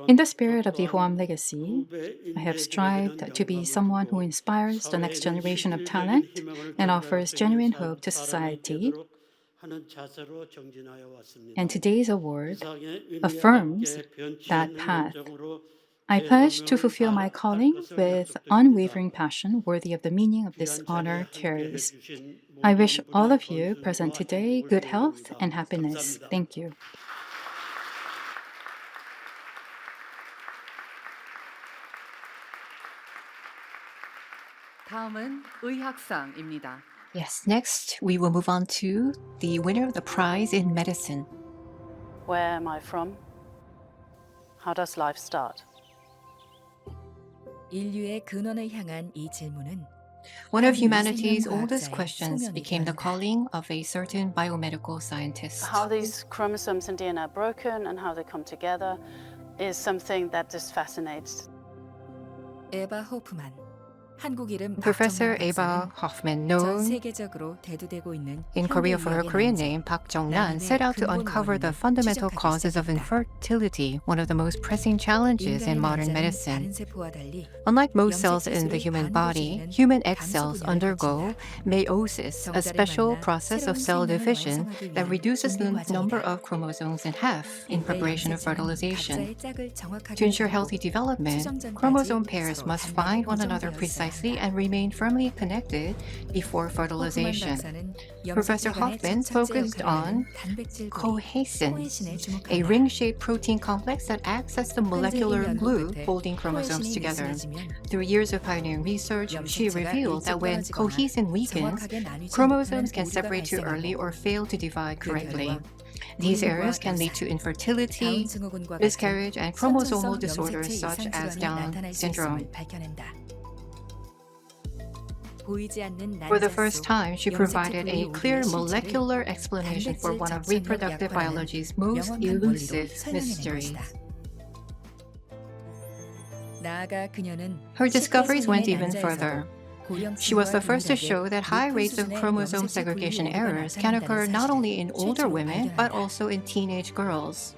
In the spirit of the Hoam legacy, I have strived to be someone who inspires the next generation of talent and offers genuine hope to society. And today's award affirms that path. I pledge to fulfill my calling with unwavering passion worthy of the meaning of this honor carries. I wish all of you present today good health and happiness. Thank you. 다음은 의학상입니다. Yes, next we will move on to the winner of the prize in medicine. Where am I from? How does life start? 인류의 근원을 향한 이 질문은 One of humanity's oldest questions became the calling of a certain biomedical scientist. How these chromosomes and DNA are broken and how they come together is something that just fascinates. 에바 호프만 한국 이름 Professor Eva Hoffman, known 세계적으로 대두되고 있는 in Korea for her Korean name, Park Jong-nan, set out to uncover the fundamental causes of infertility, one of the most pressing challenges in modern medicine. Unlike most cells in the human body, human egg cells undergo meiosis, a special process of cell division that reduces the number of chromosomes in half in preparation of fertilization. To ensure healthy development, chromosome pairs must find one another precisely and remain firmly connected before fertilization. Professor Hoffman focused on cohesin, a ring-shaped protein complex that acts as the molecular glue holding chromosomes together. Through years of pioneering research, she revealed that when cohesin weakens, chromosomes can separate too early or fail to divide correctly. These errors can lead to infertility, miscarriage, and chromosomal disorders such as Down syndrome. For the first time, she provided a clear molecular explanation for one of reproductive biology's most elusive mysteries. Her discoveries went even further. She was the first to show that high rates of chromosome segregation errors can occur not only in older women, but also in teenage girls.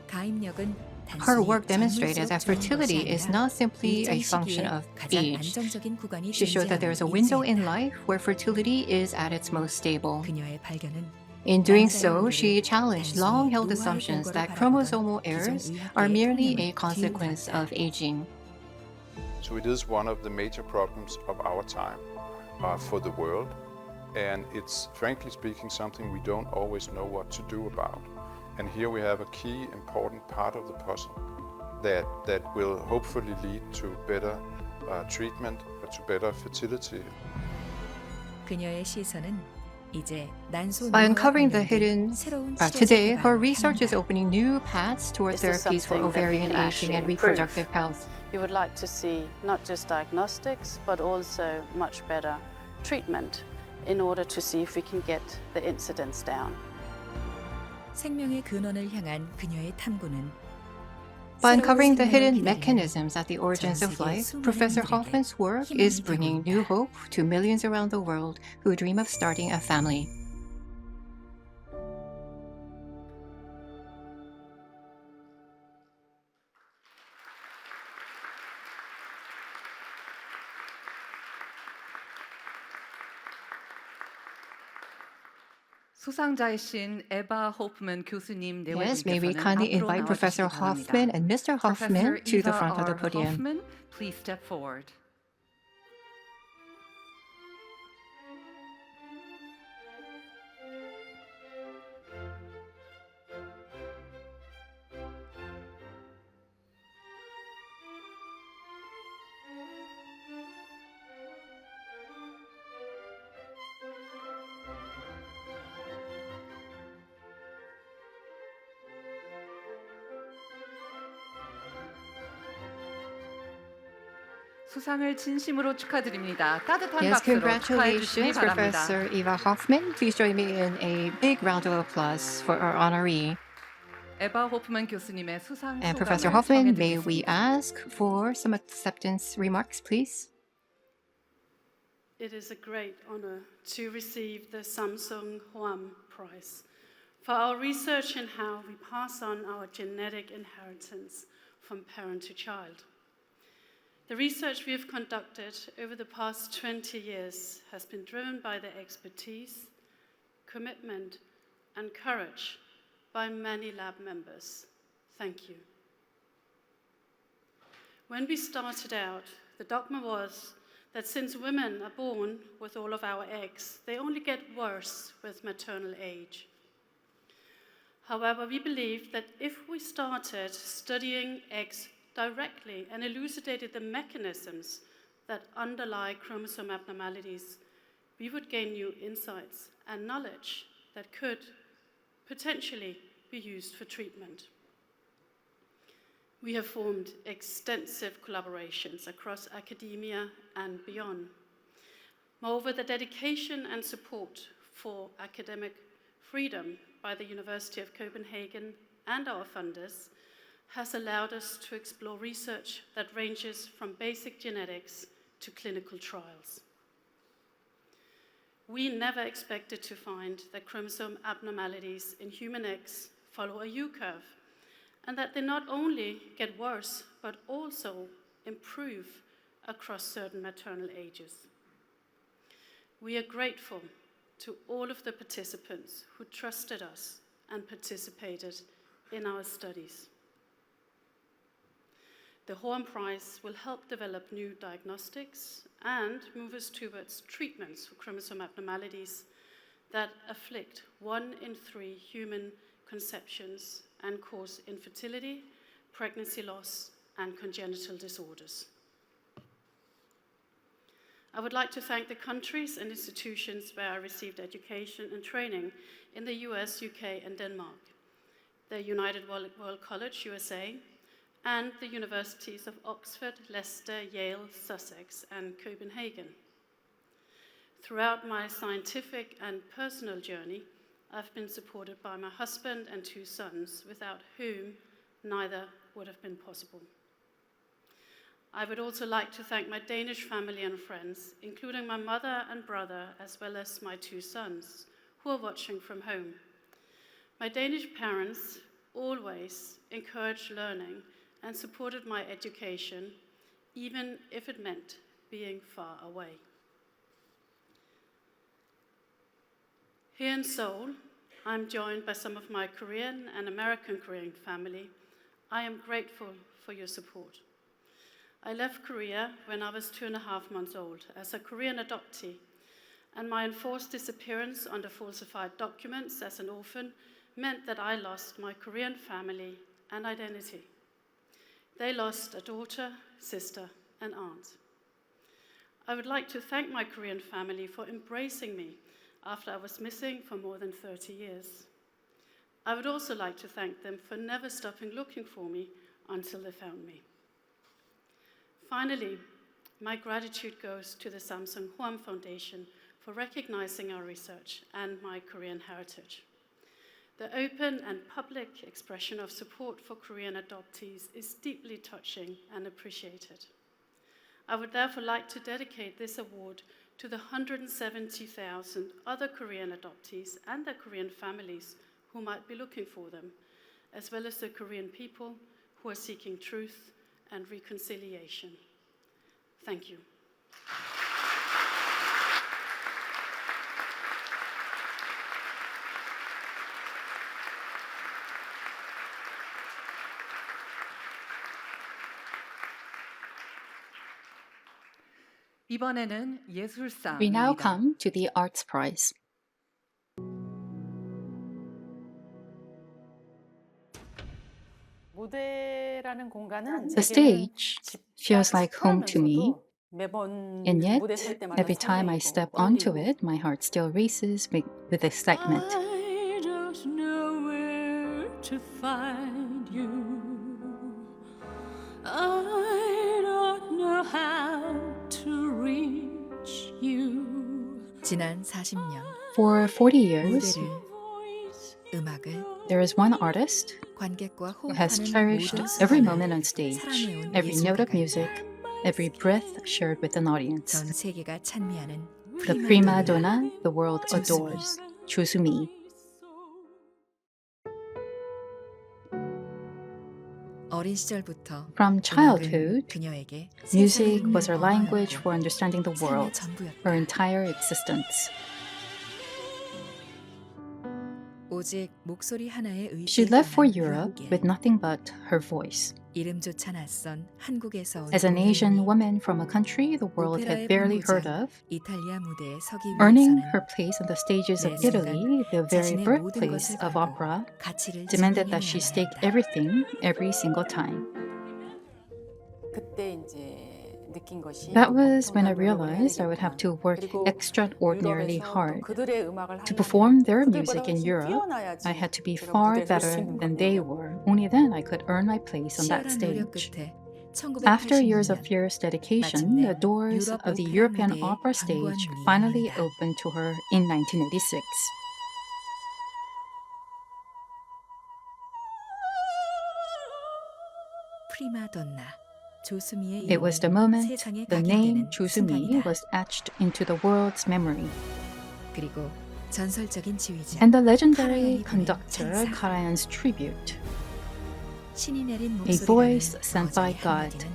Her work demonstrated that fertility is not simply a function of age. She showed that there is a window in life where fertility is at its most stable. In doing so, she challenged long-held assumptions that chromosomal errors are merely a consequence of aging. So it is one of the major problems of our time for the world. And it's, frankly speaking, something we don't always know what to do about. And here we have a key important part of the puzzle that will hopefully lead to better treatment, to better fertility. 그녀의 시선은 이제 난소 By uncovering the hidden, 새로운 today her 치료 research is opening new paths toward This is therapies for something that we ovarian can aging actually and improve. reproductive health. We would like to see not just diagnostics, but also much better treatment in order to see if we can get the incidence down. 생명의 근원을 향한 그녀의 탐구는 By uncovering the hidden mechanisms at the origins of life, Professor Hoffman's work is bringing new hope to millions around the world who dream of starting a family. 수상자이신 에바 호프만 교수님 Yes, may we 내외분께서는 kindly 앞으로 invite Professor 나와주시기 바랍니다. Hoffman and Mr. Hoffman Professor to the Eva front of the R. podium. Hoffman, please step forward. 수상을 진심으로 축하드립니다. 따뜻한 Yes, 박수로 축하해 주시기 congratulations, 바랍니다. Professor Eva Hoffman. Please join me in a big round of applause for our honoree. 에바 호프만 교수님의 수상 And 소감을 Professor Hoffman, may 청해 we 듣겠습니다. ask for some acceptance remarks, please? It is a great honor to receive the Samsung Hwam Prize for our research in how we pass on our genetic inheritance from parent to child. The research we have conducted over the past 20 years has been driven by the expertise, commitment, and courage by many lab members. Thank you. When we started out, the dogma was that since women are born with all of our eggs, they only get worse with maternal age. However, we believe that if we started studying eggs directly and elucidated the mechanisms that underlie chromosome abnormalities, we would gain new insights and knowledge that could potentially be used for treatment. We have formed extensive collaborations across academia and beyond. Moreover, the dedication and support for academic freedom by the University of Copenhagen and our funders has allowed us to explore research that ranges from basic genetics to clinical trials. We never expected to find that chromosome abnormalities in human eggs follow a U-curve, and that they not only get worse, but also improve across certain maternal ages. We are grateful to all of the participants who trusted us and participated in our studies. The Hwam Prize will help develop new diagnostics and move us towards treatments for chromosome abnormalities that afflict 1 in 3 human conceptions and cause infertility, pregnancy loss, and congenital disorders. I would like to thank the countries and institutions where I received education and training in the US, UK, and Denmark, the United World College, USA, and the universities of Oxford, Leicester, Yale, Sussex, and Copenhagen. Throughout my scientific and personal journey, I've been supported by my husband and 2 sons, without whom neither would have been possible. I would also like to thank my Danish family and friends, including my mother and brother, as well as my 2 sons, who are watching from home. My Danish parents always encouraged learning and supported my education, even if it meant being far away. Here in Seoul, I'm joined by some of my Korean and American Korean family. I am grateful for your support. I left Korea when I was 2.5 months old as a Korean adoptee, and my enforced disappearance under falsified documents as an orphan meant that I lost my Korean family and identity. They lost a daughter, sister, and aunt. I would like to thank my Korean family for embracing me after I was missing for more than 30 years. I would also like to thank them for never stopping looking for me until they found me. Finally, my gratitude goes to the Samsung Hwam Foundation for recognizing our research and my Korean heritage. The open and public expression of support for Korean adoptees is deeply touching and appreciated. I would therefore like to dedicate this award to the 170,000 other Korean adoptees and their Korean families who might be looking for them, as well as the Korean people who are seeking truth and reconciliation. Thank you. 이번에는 예술상. We now come to the Arts Prize. The stage feels like home to me, and yet, every time I step onto it, my heart still races with excitement. I don't know where to find you. I don't know how to reach you. 지난 40년 For 40 years, 무대를, 음악을, there is one artist 관객과 who has 호흡하는 cherished 모든 every 순간을 moment on stage, 사랑해온 every note of 예술가가 music, every breath shared with an audience. 전 세계가 찬미하는 The prima donna the world adores, Chu Soo-mi. 어린 시절부터 From 음악은 childhood, 그녀에게 music 세상을 was her 읽는 language 언어였고 for understanding the world, 삶의 전부였다. her entire existence. 오직 목소리 하나에 She 의지해 left for 가는 Europe 함께 with nothing but her voice. 이름조차 낯선 한국에서 온 As an Asian 고객이 woman from a country the world 오페라의 had barely 본고장 heard of, 이탈리아 무대에 서기 earning 위해서는 her place on the stages of 매 순간 Italy, the very 자신의 모든 birthplace 것을 of 걸고 opera, 가치를 demanded 증명해내야 that she stake 한다. everything every single time. 그때 이제 느낀 것이 That was when I 엄청난 노력을 해야 realized I would have to work 그리고 extraordinarily 유럽에서 또 hard. 그들의 음악을 To 하려면 perform their 그들보다 music in 훨씬 Europe, 뛰어나야지 I had to be 그런 far 무대를 할 수 better 있는 than they 거거든요. were. Only then I could earn my place on that 치열한 노력 stage. 끝에 After years of 1980년 fierce dedication, 마침내 the doors 유럽 of the 오페라 European 무대에 opera 견고한 stage 문이 finally 열린다. opened to her in 1986. 프리마돈나 조수미의 It was the 이름이 moment 세상에 the name 각인되는 Chu Soo-mi 순간이다. was etched into the world's memory. 그리고 전설적인 지휘자 And the legendary 카라얀이 보낸 conductor 찬사. Karajan's tribute, 신이 내린 a voice 목소리라는 sent by 거저의 God. 한마디는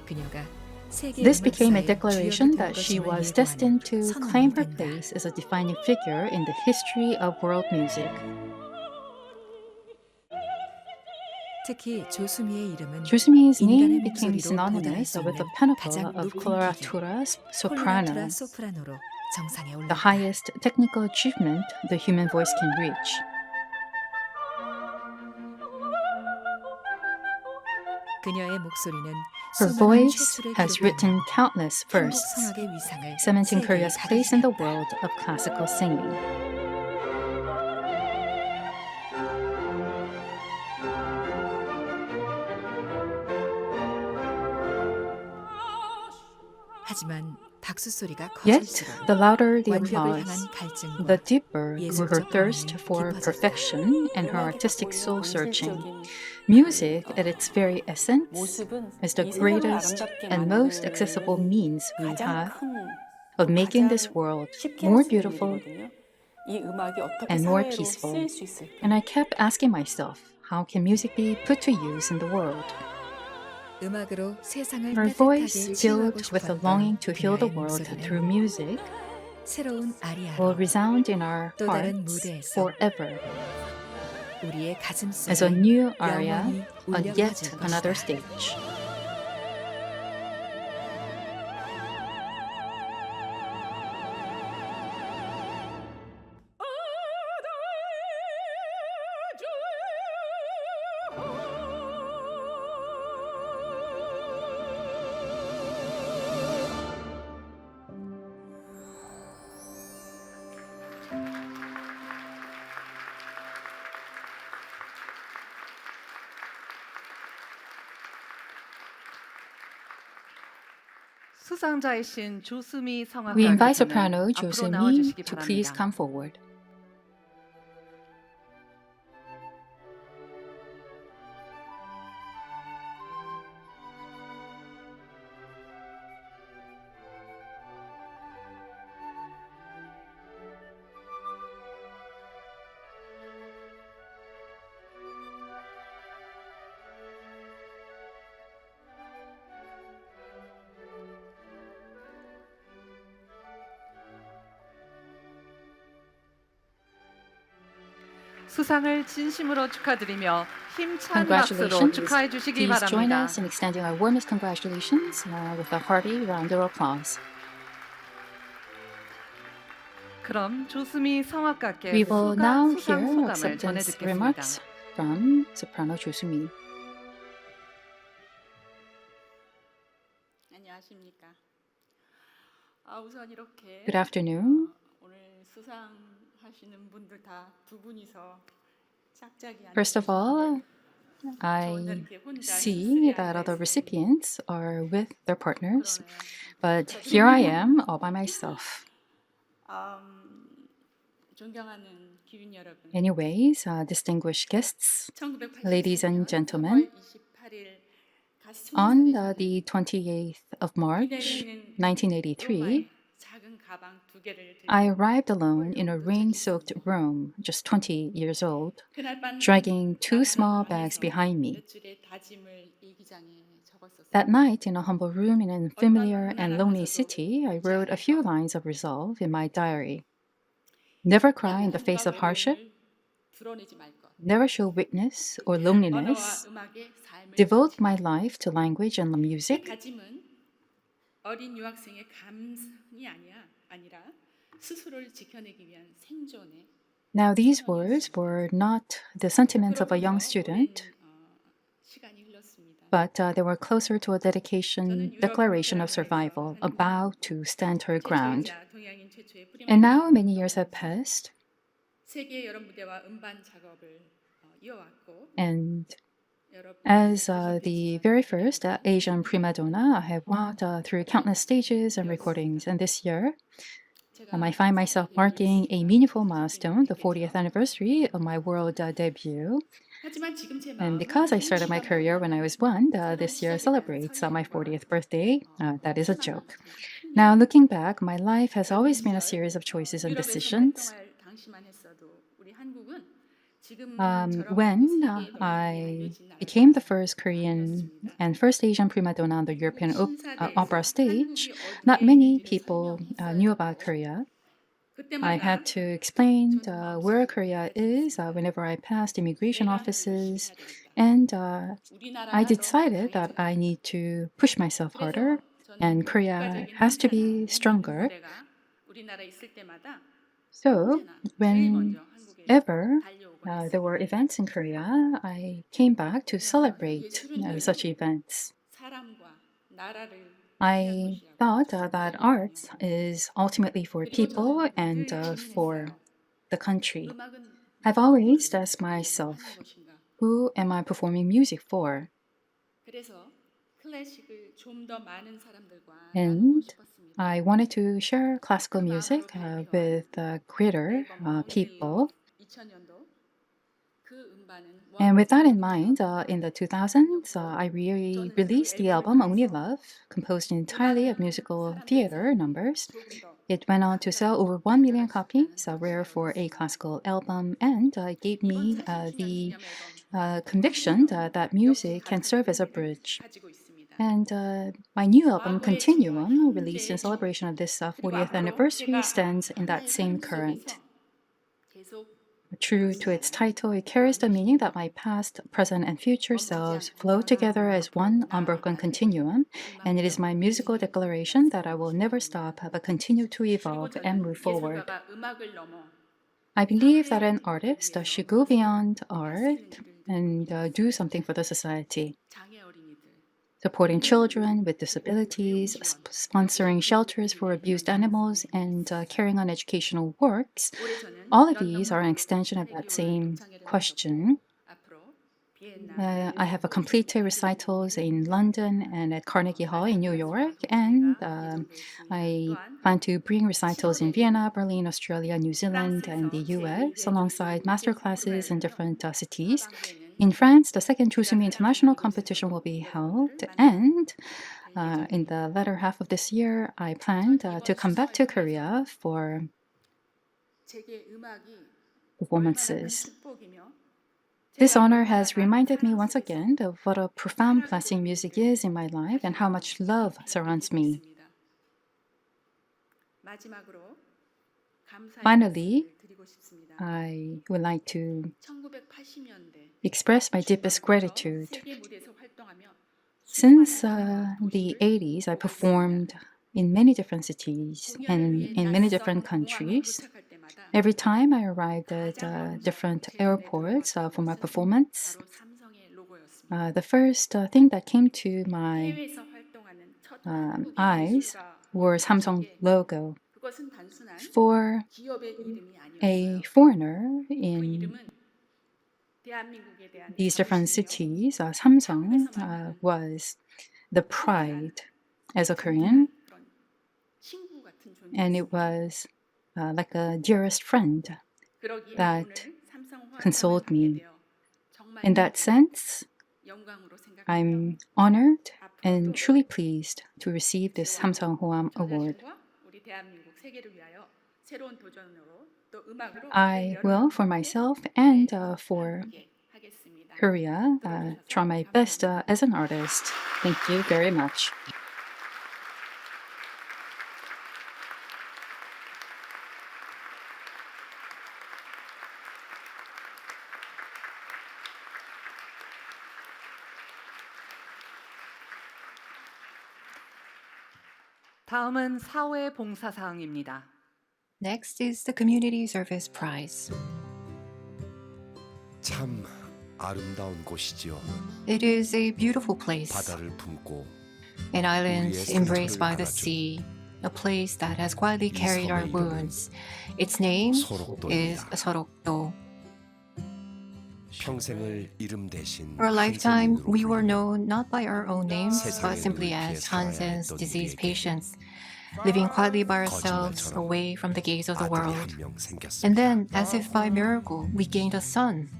그녀가 세계 This became a 음악사의 declaration 주역이 될 that she 것임을 was 예고하는 destined to 선언이 claim her 된다. place as a defining figure in the history of world music. 특히 조수미의 이름은 Chu Soo-mi's name 인간의 became 목소리로 도달할 synonymous 수 with the 있는 pinnacle 가장 of 높은 coloratura 기교, soprano, 콜로라투라 소프라노로 정상에 the 올랐다. highest technical achievement the human voice can reach. 그녀의 목소리는 Her 수많은 voice 최초를 has 기록하며 written countless 한국 firsts, 성악의 위상을 cementing 세계에 Korea's place in the 각인시켰다. world of classical singing. 하지만 박수 소리가 Yet, 커질수록 the louder the 완벽을 applause, 향한 갈증과 the deeper grew her 예술적 thirst 고민은 for 깊어졌다. perfection and her artistic 갖고 있는 soul searching. 본질적인 Music, at its very essence, 모습은 is the 이 세상을 greatest 아름답게 and most accessible 만드는 means we 가장 have 큰 of making this 가장 world 쉽게 more 할 수 있는 beautiful 일이거든요. 이 음악이 어떻게 and more 사회로 peaceful. 쓰일 수 있을까? And I kept asking myself, how can music be put to use in the world? 음악으로 세상을 Her 따뜻하게 voice, 치유하고 filled with a 싶었던 longing to heal the 그녀의 world 목소리는 through music, 새로운 will 아리아로 resound in our 또 다른 hearts 무대에서 forever 우리의 가슴 as a 속에 new aria 영원히 on 울려 yet 퍼질 another 것이다. stage. 수상자이신 조수미 성악가 We invite 교수님 soprano 앞으로 Jo 나와주시기 to please 바랍니다. come forward. 수상을 진심으로 축하드리며 힘찬 박수로 Congratulations. 축하해 주시기 Please join 바랍니다. us in extending our warmest congratulations with a hearty round of applause. 그럼 조수미 성악가께 We will now 수상 hear 소감을 acceptance 전해듣겠습니다. remarks from soprano 조수미. 안녕하십니까. 우선 이렇게 Good afternoon. 오늘 수상하시는 분들 다 두 분이서 짝짝이 First of all, I see that other recipients are with their partners, but here I am all by myself. 존경하는 기린 여러분. Anyways, distinguished guests, ladies and gentlemen, on the 28th of March, 1983, 작은 가방 두 개를 들고 I arrived alone in a rain-soaked room, just 20 years old, 그날 밤 dragging two small bags behind me. 몇 줄의 다짐을 일기장에 적었었어요. That night, in a humble room in an unfamiliar and lonely city, I wrote a few lines of resolve in my diary. Never cry in the face of hardship, 드러내지 말 것. never show weakness or 언어와 loneliness, 음악의 삶을 devote my life to language and 그 music. 다짐은 어린 유학생의 감성이 아니라 스스로를 지켜내기 위한 생존의 Now, these words were not the sentiments of a young student, 시간이 흘렀습니다. but they were closer to a declaration of survival, a vow to stand her ground. 최초이자 동양인 최초의 And now many years have passed, 세계 여러 무대와 음반 작업을 이어왔고 and as the very first Asian prima donna, I have walked through countless stages and recordings, and this year, I find myself marking a meaningful milestone, the 40th anniversary of my world debut. 하지만 지금 제 And 마음은 because I started my career when I was one, this year celebrates my 40th birthday. That is a joke. Now, looking back, my life has always been a series of choices and decisions. 당시만 했어도 우리 한국은 지금 When I became the first Korean and first Asian prima donna on the European opera stage, not many people knew about Korea. I had to explain where Korea is whenever I passed immigration offices, and I decided that I need to push myself harder, and Korea has to be stronger. 우리나라에 있을 때마다 So, whenever there were events in Korea, I came back to celebrate such events. 사람과 나라를 I thought that art is ultimately for people and for the country. I've always asked myself, who am I performing music for? 그래서 클래식을 좀 더 많은 사람들과 And I wanted to share classical music with greater people. 2000년도 그 음반은 And with that in mind, in the 2000s, I released the album Only Love, composed entirely of musical theater numbers. It went on to sell over 1 million copies, rare for a classical album, and gave me the conviction that music can serve as a bridge. And my new album, Continuum, released in celebration of this 40th anniversary, stands in that same current. True to its title, it carries the meaning that my past, present, and future selves flow together as one unbroken continuum, and it is my musical declaration that I will never stop but continue to evolve and move forward. I believe that an artist should go beyond art and do something for the society. Supporting children with disabilities, sponsoring shelters for abused animals, and carrying on educational works, all of these are an extension of that same question. I have a complete recitals in London and at Carnegie Hall in New York, and I plan to bring recitals in Vienna, Berlin, Australia, New Zealand, and the US, alongside master classes in different cities. In France, the second Chusumi International competition will be held, and in the latter half of this year, I plan to come back to Korea for performances. This honor has reminded me once again of what a profound blessing music is in my life and how much love surrounds me. Finally, I would like to express my deepest gratitude. Since the 80s, I performed in many different cities and in many different countries. Every time I arrived at different airports for my performance, the first thing that came to my eyes was Samsung logo. For a foreigner in these different cities, Samsung was the pride as a Korean, and it was like a dearest friend that consoled me. In that sense, I'm honored and truly pleased to receive this Samsung Hoam Award. I will, for myself and for Korea, try my best as an artist. Thank you very much. 다음은 사회봉사상입니다. Next is the Community Service Prize. 참 아름다운 곳이지요. It is a beautiful place, 바다를 품고 an island 우리의 embraced 상처를 by the 알아준 sea, a place that has quietly carried our 섬의 이름은 wounds. Its name is 소록도입니다. Sorokdo. 평생을 이름 대신 For a lifetime, 한센으로 we were known not by our own names, but 세상에 simply 의롭게 as 살아야 Hansen's 했던 disease 우리에게 patients, living quietly by ourselves, 거짓말처럼 away from the gaze of the 아들이 world. 한 명 생겼습니다. And then, as if by miracle, we gained a son.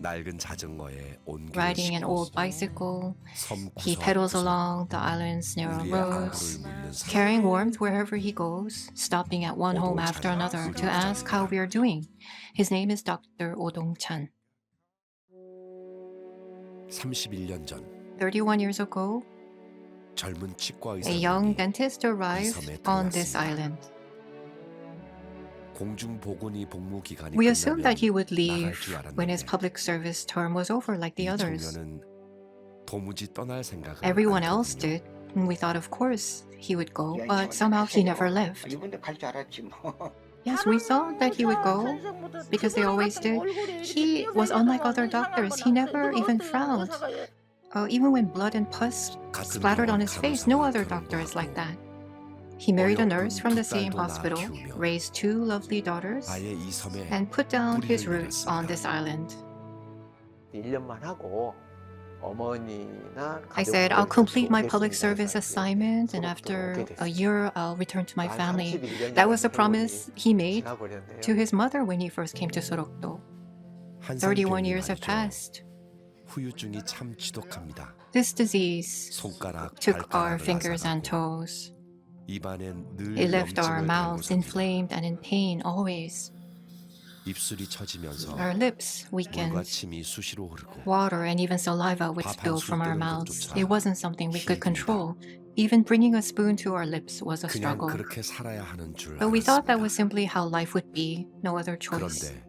낡은 자전거에 온기를 Riding an old 싣고 bicycle, 섬 he pedals 구석구석 along the island's narrow 우리의 roads, 안부를 묻는 사람. carrying warmth wherever he goes, stopping at one home after another to ask how we are doing. His name is Dr. Odong-chan. 31년 전 31 years ago, 젊은 치과 a young 의사들이 dentist arrived on this island. 공중보건이 복무 기간이 We assumed that he 끝나면 would 나갈 leave 줄 when his 알았는데 public service term was over like the 이 others. 청년은 도무지 떠날 생각을 Everyone 안 else 했거든요. did, and we thought of course he would go, but somehow he never left. 이분도 갈 줄 알았지 뭐. Yes, we thought that he would go because they always did. He was unlike other doctors. He never even frowned. Even when blood and pus splattered on his face, no other doctor is like that. He married a nurse from the same hospital, raised 2 lovely daughters, 아예 이 섬에 and put down his 뿌리를 roots on this island. 1년만 하고 어머니나 I said, I'll complete my public service assignment, and after a year, I'll return to my family. That was the promise he made to his mother when he first came to Sorokdo. 31 years have passed. 후유증이 참 지독합니다. This disease 손가락, took our 발가락을 fingers and 앗아가고 toes. 입안엔 늘 It left our 염증을 mouths 달고 삽니다. inflamed and in pain always. 입술이 처지면서 Our lips 물과 weakened. 침이 수시로 흐르고 Water and even saliva would 밥 spill 한 from our 술 떼는 mouths. 것조차 It wasn't something we could control. Even bringing a spoon to our lips was a 그냥 struggle. 그렇게 살아야 하는 줄 But we thought that 알았습니다. was simply how life would be, no other choice. 그런데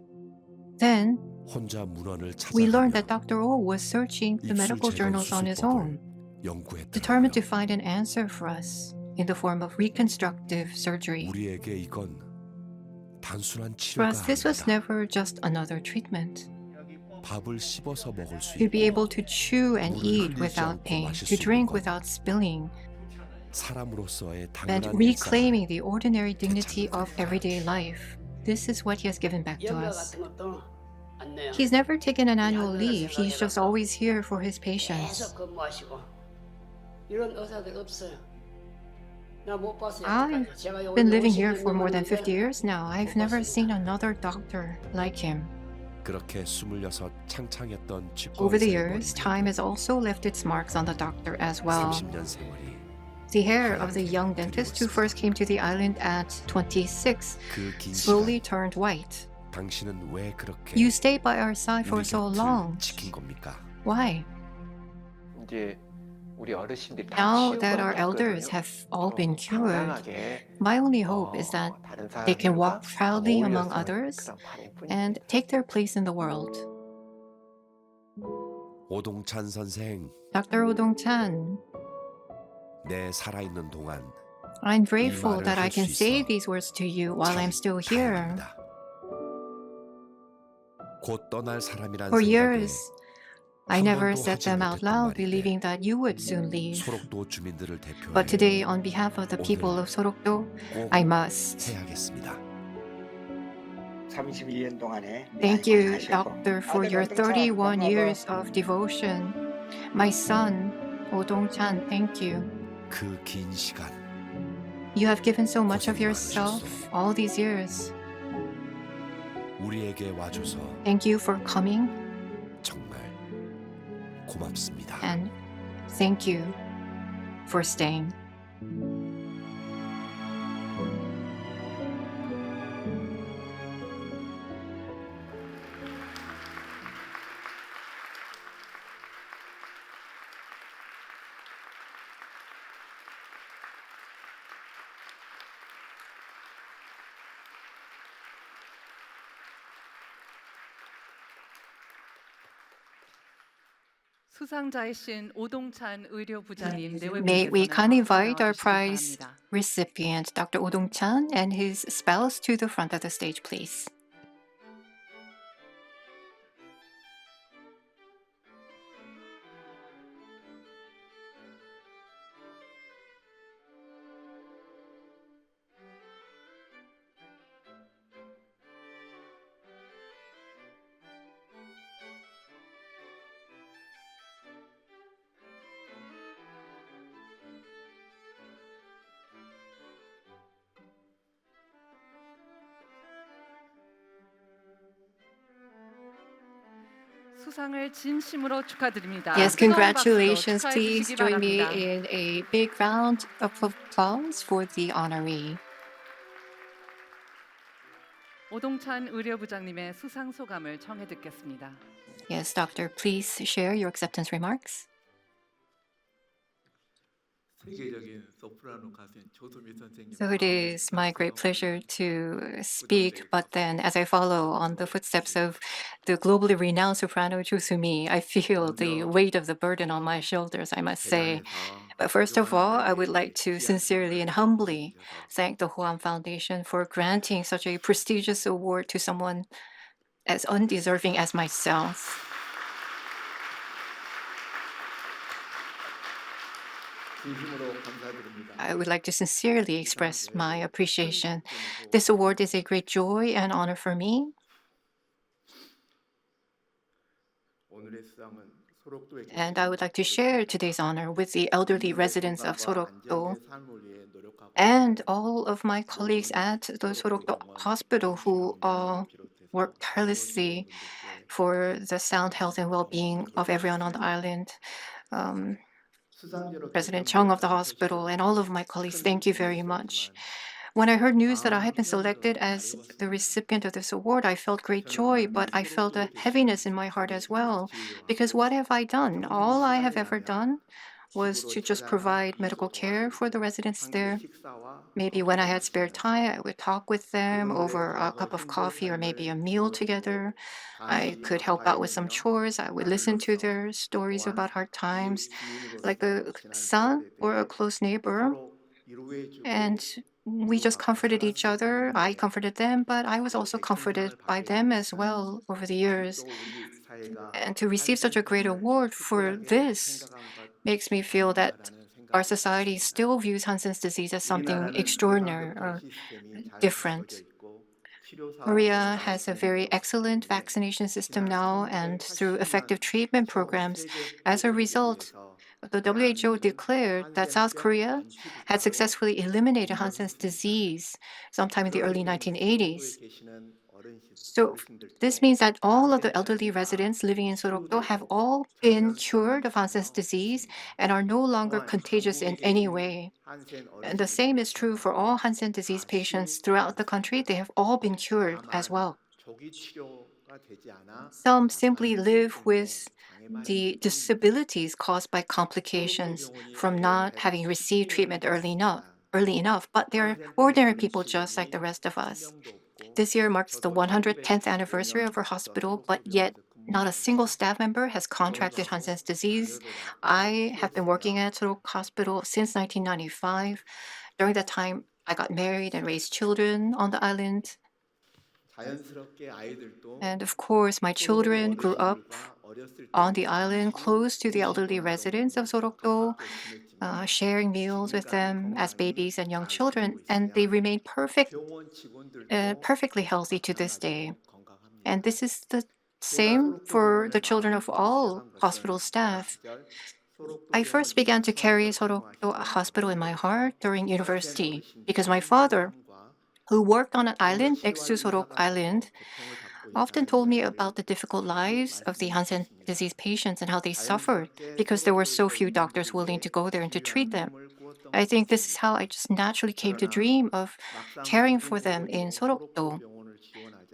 Then 혼자 문헌을 we learned 찾아가며 that Dr. Oh was searching the 입술 medical 제거 journals on his own, 연구했더라고요. determined to find an answer for us in the form of reconstructive surgery. 우리에게 이건 단순한 For 치료가 us, this was 아닙니다. never just another treatment. 밥을 씹어서 먹을 수 To be 있고 able to chew and eat without pain, to drink without spilling, 사람으로서의 meant 당연한 일상. reclaiming the ordinary dignity of everyday life. This is what he has given back to 연가 us. 같은 것도 He's never taken an annual leave. He's just always here for his patients. 계속 근무하시고 이런 의사들 없어요. 나 못 봤어요. I've 여태까지. 제가 여기 been living here 50년 for more than 넘었는데 50 years now. I've never seen another doctor like him. 그렇게 26 창창했던 치과 Over the 의사의 years, 머리는 time has also left its marks on the doctor as well. 30년 세월이 The hair of the young dentist who first came to the island at 26 그 긴 slowly 시간 turned white. 당신은 왜 그렇게 You stayed by our side for 우리 so 곁을 long. 지킨 겁니까? Why? 이제 우리 어르신들이 다 Now 치유가 that our 됐거든요. elders have all been cured, 당당하게 my only hope is that 다른 they can 사람들과 walk proudly among 어울렸으면 others 그런 바람뿐입니다. and take their place in the world. 오동찬 선생, Dr. Odong-chan, 내 살아있는 동안 I'm grateful 말을 that I 할 can 수 say 있어. these words to you while I'm still here. 다행입니다. 곧 떠날 사람이란 For 생각에 years, I 한 never 번도 said 하지 them out 못했단 loud, 말인데 believing that you would soon leave. 소록도 주민들을 대표해 But today, on behalf of the people of Sorokdo, 꼭 I must. 해야겠습니다. 31년 동안에 Thank you, Doctor, for your 31 years of devotion. My son, Odong-chan, thank you. 그 긴 시간 You have given so much of 고생 yourself all these years. 우리에게 와줘서 Thank you for coming, 정말 고맙습니다. and thank you for staying. 수상자이신 오동찬 의료부장님 May we kindly invite our 나와주시기 prize 바랍니다. recipient, Dr. Odong-chan, and his spouse to the front of the stage, please. 수상을 진심으로 축하드립니다. Yes, 뜨거운 박수로 congratulations. 축하해 Please 주시기 join me 바랍니다. in a big round of applause for the honoree. 오동찬 의료부장님의 수상 소감을 청해 듣겠습니다. Yes, Doctor, please share your acceptance remarks. 세계적인 소프라노 가수인 조수미 선생님. So it is my great pleasure to speak, but then as I follow on the footsteps of the globally renowned soprano Jo Soo-mi, I feel the weight of the burden on my shoulders, I must say. But first of all, I would like to sincerely and humbly thank the Hoam Foundation for granting such a prestigious award to someone as undeserving as myself. 진심으로 감사드립니다. I would like to sincerely express my appreciation. This award is a great joy and honor for me, 오늘의 수상은 소록도에 and I would like to share today's honor with the elderly residents of Sorokdo 삶을 위해 노력하고 and all of my colleagues at the Sorokdo Hospital who work tirelessly for the sound health and well-being of everyone on the island. President Chung of the hospital and all of my colleagues, thank you very much. When I heard news that I had been selected as the recipient of this award, I felt great joy, but I felt a heaviness in my heart as well. Because what have I done? All I have ever done was to just provide medical care for the residents there. Maybe when I had spare time, I would talk with them over a cup of coffee or maybe a meal together. I could help out with some chores. I would listen to their stories about hard times, like a son or a close neighbor. And we just comforted each other. I comforted them, but I was also comforted by them as well over the years. And to receive such a great award for this makes me feel that our society still views Hansen's disease as something extraordinary or different. Korea has a very excellent vaccination system now, and through effective treatment programs, as a result, the WHO declared that South Korea had successfully eliminated Hansen's disease sometime in the early 1980s. So this means that all of the elderly residents living in Sorokdo have all been cured of Hansen's disease and are no longer contagious in any way. And the same is true for all Hansen disease patients throughout the country. They have all been cured as well. Some simply live with the disabilities caused by complications from not having received treatment early enough, but they're ordinary people just like the rest of us. This year marks the 110th anniversary of our hospital, but yet not a single staff member has contracted Hansen's disease. I have been working at Sorok Hospital since 1995. During that time, I got married and raised children on the island. And of course, my children grew up on the island close to the elderly residents of Sorokdo, sharing meals with them as babies and young children, and they remain perfectly healthy to this day. And this is the same for the children of all hospital staff. I first began to carry Sorokdo Hospital in my heart during university because my father, who worked on an island next to Sorok Island, often told me about the difficult lives of the Hansen disease patients and how they suffered because there were so few doctors willing to go there and to treat them. I think this is how I just naturally came to dream of caring for them in Sorokdo.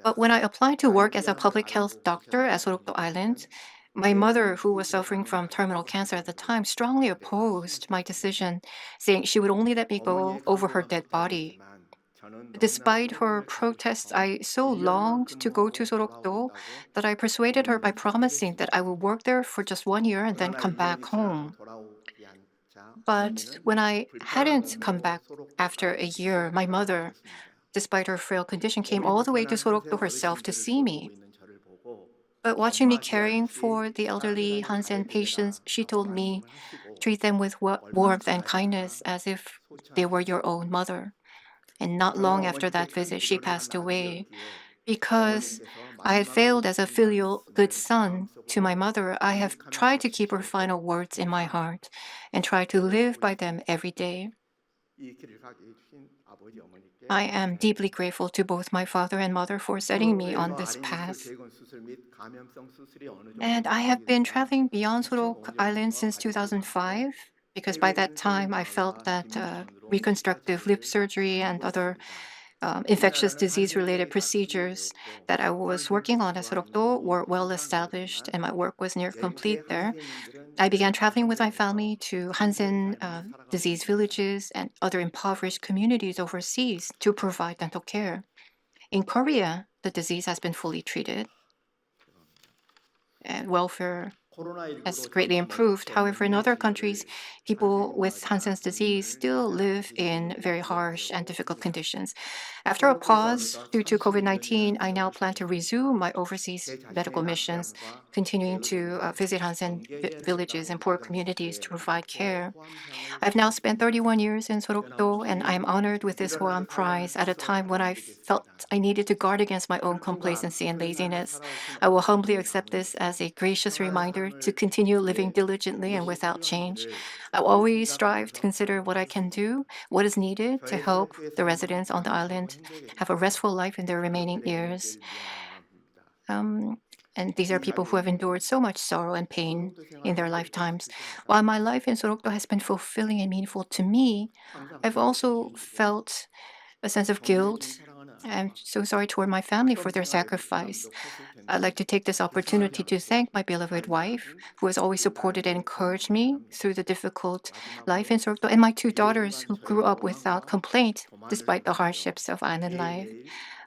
But when I applied to work as a public health doctor at Sorokdo Island, my mother, who was suffering from terminal cancer at the time, strongly opposed my decision, saying she would only let me go over her dead body. Despite her protests, I so longed to go to Sorokdo that I persuaded her by promising that I would work there for just 1 year and then come back home. But when I hadn't come back after a year, my mother, despite her frail condition, came all the way to Sorokdo herself to see me. But watching me caring for the elderly Hansen patients, she told me, treat them with warmth and kindness as if they were your own mother. And not long after that visit, she passed away. Because I had failed as a filial good son to my mother, I have tried to keep her final words in my heart and try to live by them every day. I am deeply grateful to both my father and mother for setting me on this path. And I have been traveling beyond Sorok Island since 2005 because by that time I felt that reconstructive lip surgery and other infectious disease-related procedures that I was working on at Sorokdo were well established and my work was near complete there. I began traveling with my family to Hansen disease villages and other impoverished communities overseas to provide dental care. In Korea, the disease has been fully treated and welfare has greatly improved. However, in other countries, people with Hansen's disease still live in very harsh and difficult conditions. After a pause due to COVID-19, I now plan to resume my overseas medical missions, continuing to visit Hansen villages and poor communities to provide care. I've now spent 31 years in Sorokdo, and I am honored with this Hoan Prize at a time when I felt I needed to guard against my own complacency and laziness. I will humbly accept this as a gracious reminder to continue living diligently and without change. I will always strive to consider what I can do, what is needed to help the residents on the island have a restful life in their remaining years. And these are people who have endured so much sorrow and pain in their lifetimes. While my life in Sorokdo has been fulfilling and meaningful to me, I've also felt a sense of guilt. I'm so sorry toward my family for their sacrifice. I'd like to take this opportunity to thank my beloved wife, who has always supported and encouraged me through the difficult life in Sorokdo, and my 2 daughters, who grew up without complaint despite the hardships of island life.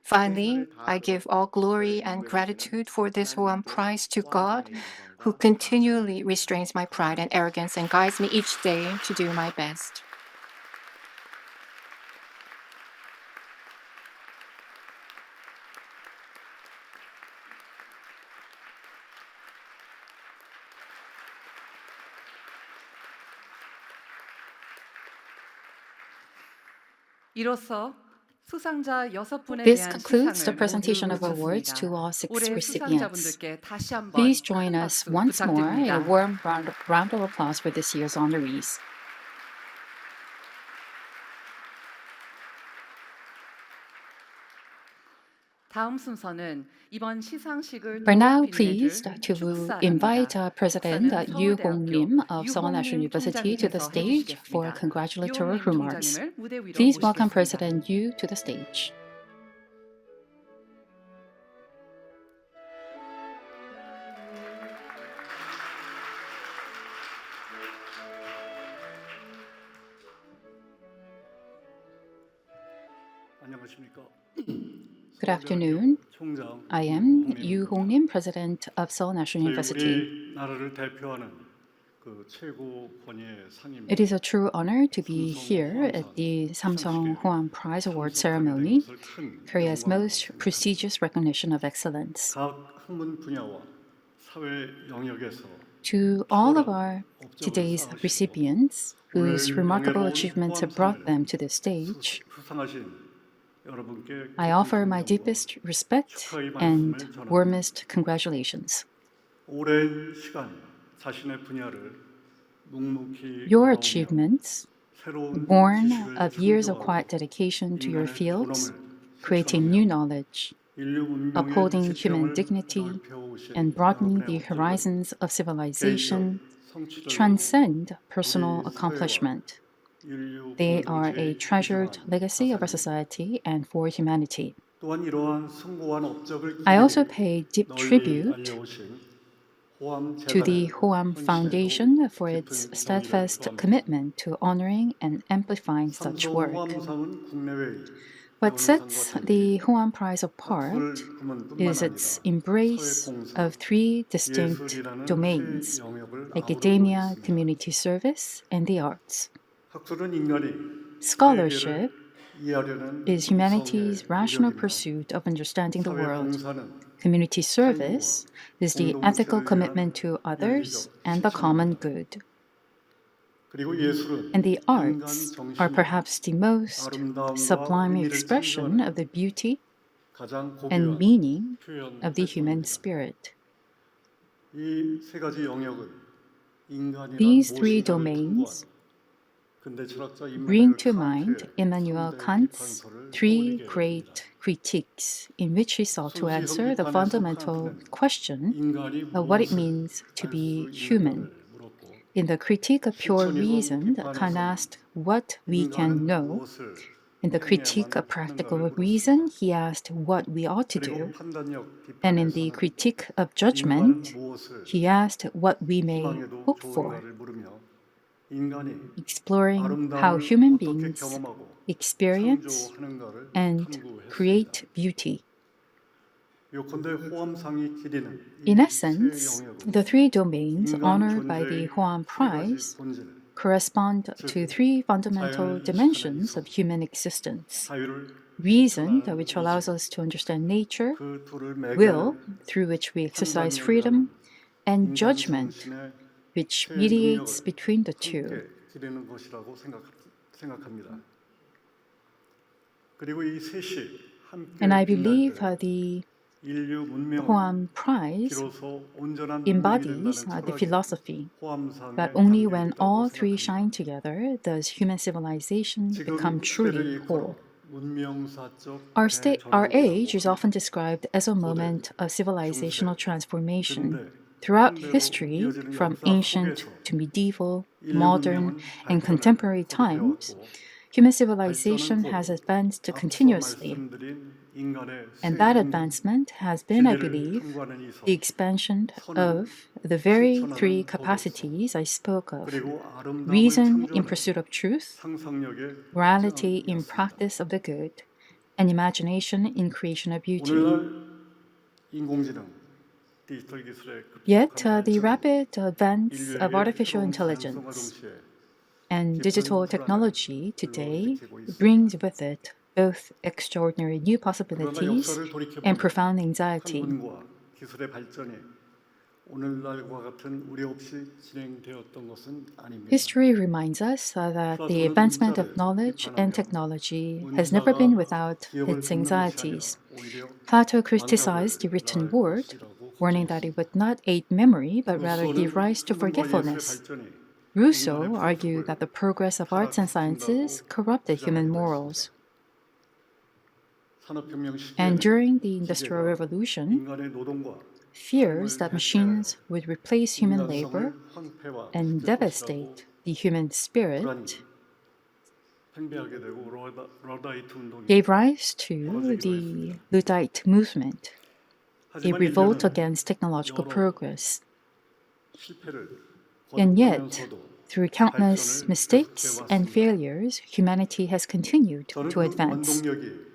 Finally, I give all glory and gratitude for this Hoan Prize to God, who continually restrains my pride and arrogance and guides me each day to do my best. 이로써 수상자 6분에 This 대한 concludes the 시상을 presentation of 모두 awards to 마쳤습니다. all 6 올해 recipients. 수상자분들께 다시 한번 Please join 큰 us 박수 once more in a 부탁드립니다. warm round of applause for this year's honorees. 다음 순서는 이번 시상식을 We're now 도움을 pleased 빛내줄 to 축사랍니다. invite President 축사는 Yoo Hong Lim 서울대학교 of Seoul National 유홍림 University to the 총장님께서 stage for 해주시겠습니다. congratulatory 유홍림 remarks. 총장님을 무대 위로 Please welcome 모시겠습니다. President Yoo to the stage. 안녕하십니까? Good afternoon. 총장 I am Yoo Hong Lim, President of Seoul National University. 우리나라를 대표하는 그 최고 권위의 상입니다. It is a true honor to be here at the Samsung Hwang Prize Award ceremony, Korea's most prestigious recognition of excellence. 각 학문 분야와 사회 영역에서 To all of our today's recipients, whose remarkable achievements have brought them to this stage, 수상하신 여러분께 I offer my deepest respect and warmest congratulations. 오랜 시간 자신의 분야를 묵묵히 Your 걸어오며 achievements, 새로운 born 지식을 of years of 창조하고 quiet dedication to your 인간의 fields, 존엄을 creating new knowledge, 인류 문명의 upholding human 지평을 dignity, 넓혀오신 and broadening 여러분의 the horizons of civilization, 성취를 transcend personal 우리 accomplishment. 인류 They are a 공동체의 treasured 귀중한 legacy of our 자산입니다. society and for humanity. 또한 이러한 숭고한 업적을 I also 기리고 pay deep 널리 tribute 알려오신 호암 to the 재단의 Hoam 헌신에도 Foundation for its 깊은 steadfast 경의를 commitment to honoring and amplifying such 삼성 work. 호암상은 국내외의 What sets the Hoam Prize apart is its embrace of three distinct domains: academia, community service, and the arts. 학술은 인간이 Scholarship 이해하려는 is humanity's 이성의 rational 노력이며 pursuit of understanding the 사회 world. 봉사는 Community service is the ethical commitment to others and the common good. 그리고 예술은 And the 인간 arts 정신의 are perhaps the most 아름다움과 sublime 의미를 expression 창조하는 of the beauty 가장 and 고귀한 meaning 표현 of the human 활동입니다. spirit. 이 세 가지 영역은 인간이란 These three 무엇인가를 domains 통과한 근대 철학자 bring 임마누엘 to mind 칸트의 Immanuel 삼대 Kant's 비판서를 three 떠올리게 great 됩니다. critiques in which he sought to 순수히 answer the 비판에서 fundamental 칸트는 question 인간이 of what it 무엇을 means to 할 be 수 human. 있는가를 물었고 In the critique of pure 실천이건 reason, Kant 비판에서 asked what we can 인간은 know. 무엇을 In the critique of practical reason, he asked what we ought to 그리고 do. 판단력 And in the 비판에서는 critique of 인간은 judgment, 무엇을 he asked what we may 희망해도 hope for, 좋은가를 물으며 인간이 exploring how 아름다움을 human 어떻게 beings 경험하고 experience 창조하는가를 and 탐구했습니다. create beauty. 요컨대 호암상이 기리는 In 이 essence, 세 영역은 the three domains 인간 honored by 존재의 the Hoam 세 가지 Prize 본질, correspond to three fundamental 자연의 dimensions 시간의 of human existence: 자유를 reason, 실천하는 which allows us to understand nature; 그 둘을 will, 매개하는 through which we exercise 판단력이라는 freedom; and 인간 judgment, 정신의 which 세 mediates 능력을 between the two. 함께 기리는 것이라고 생각합니다. 그리고 이 셋이 함께 And I 빛날 believe 때 the 인류 문명은 Hoam Prize 비로소 온전한 embodies 문명이 the 된다는 philosophy 호암상에 that only 담겨 when 있다고 all three 생각합니다. shine together does human civilization 지금 become truly 시대를 whole. 이끌어 문명사적 Our age 대전환이라고 is often described as a moment of civilizational transformation. 근대, Throughout 현대로 history, 이어지는 from 역사 ancient 속에서 to medieval, 인류 modern, 문명은 and 발전을 contemporary times, 거듭해왔고 human civilization 발전은 has 곧 advanced 앞서 continuously. 말씀드린 인간의 And 새 that 능력, advancement has been, I 시대를 believe, 탐구하는 이성, the expansion 선을 of the very 실천하는 three 도덕성, capacities I spoke of: 그리고 아름다움을 reason in 창조하는 pursuit of truth, 상상력의 morality in 확장이었습니다. practice of the good, and imagination in creation of beauty. 오늘날 인공지능, 디지털 기술의 Yet, 급속한 the 발전은 rapid advance of 인류에게 artificial 새로운 intelligence 가능성과 동시에 and 깊은 digital 불안을 technology today 불러일으키고 있습니다. brings with it both extraordinary new 그러나 possibilities 역사를 and 돌이켜보면 profound anxiety. 학문과 기술의 발전이 오늘날과 같은 우려 없이 진행되었던 것은 아닙니다. History reminds us that the advancement of knowledge and technology has never been without its anxieties. Plato criticized the written word, warning that it would not aid memory but rather give rise to forgetfulness. Rousseau argued that the progress of arts and sciences corrupted human morals. And during the Industrial Revolution, 인간의 노동과 fears that machines would replace human labor and devastate the human spirit 팽배하게 되고 러다이트 운동이 gave rise to the Luddite movement, a revolt against technological progress. 실패를 And yet, through countless mistakes and failures, humanity has continued to advance. 원동력이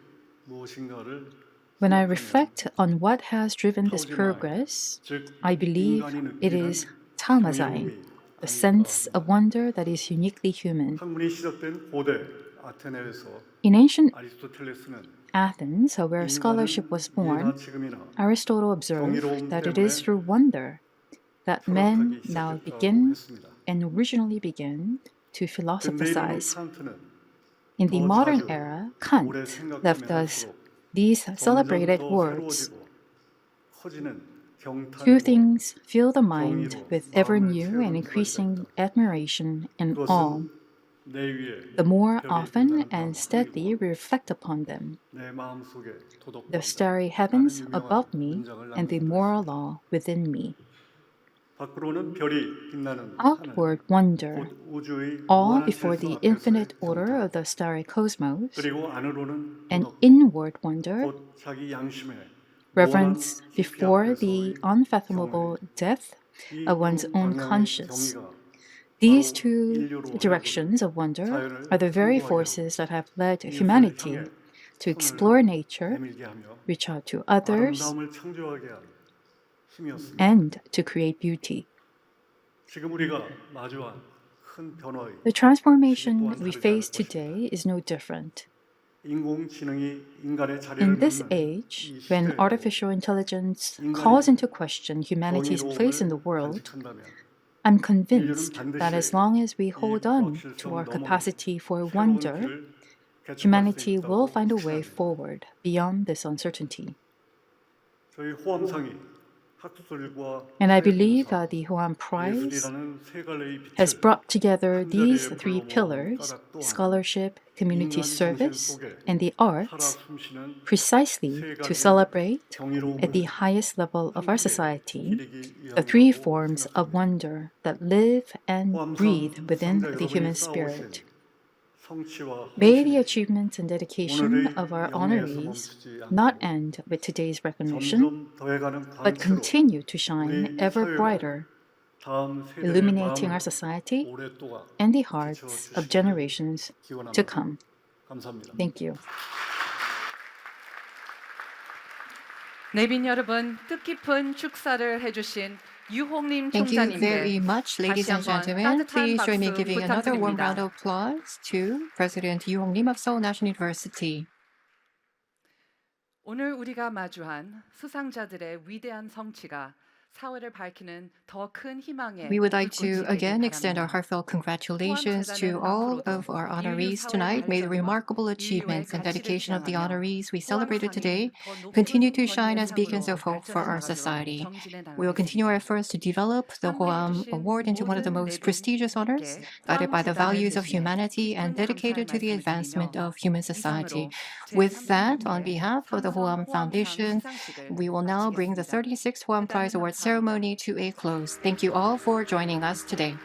무엇인가를 When I reflect on what has driven this progress, I believe it is talmazai, the sense of wonder that is uniquely human. 학문이 시작된 고대 아테네에서 In ancient 아리스토텔레스는 Athens, where scholarship was born, Aristotle observed that it is through wonder that men now begin and originally began to philosophize. In the modern era, Kant left us these celebrated words: two things fill the mind with ever new and increasing admiration and awe. The more often and steadily we reflect upon them, the starry heavens above me and the moral law within me. Outward wonder, awe before the infinite order of the starry cosmos, and inward wonder, reverence before the unfathomable depth of one's own conscience. These two directions of wonder are the very forces that have led humanity to explore nature, reach out to others, and to create beauty. The transformation we face today is no different. In this age, when artificial intelligence calls into question humanity's place in the world, I'm convinced that as long as we hold on to our capacity for wonder, humanity will find a way forward beyond this uncertainty. And I believe the Hoan Prize has brought together these three pillars, scholarship, community service, and the arts, precisely to celebrate, at the highest level of our society, the three forms of wonder that live and breathe within the human spirit. May the achievements and dedication of our honorees not end with today's recognition, but continue to shine ever brighter, illuminating our society and the hearts of generations to come. Thank you. 내빈 여러분, 뜻깊은 축사를 해주신 유홍림 Thank you very 총장님께 much, ladies 다시 and 한번 gentlemen. 따뜻한 Please join me 박수 giving another warm round 부탁드립니다. of applause to President Yoo Hong-lim of Seoul National University. 오늘 우리가 마주한 수상자들의 위대한 성취가 사회를 밝히는 더 큰 희망의 We would like to 불꽃이 again 되길 extend our 바랍니다. heartfelt congratulations to all of our honorees tonight. May the remarkable achievements and dedication of the honorees we celebrated today continue to shine as beacons of hope for our society. We will continue our efforts to develop the Hoam Award into one of the most prestigious honors, guided by the values of humanity and dedicated to the advancement of human society. With that, on behalf of the Hoam Foundation, we will now bring the 36th Hoam Prize Award ceremony to a close. Thank you all for joining us today.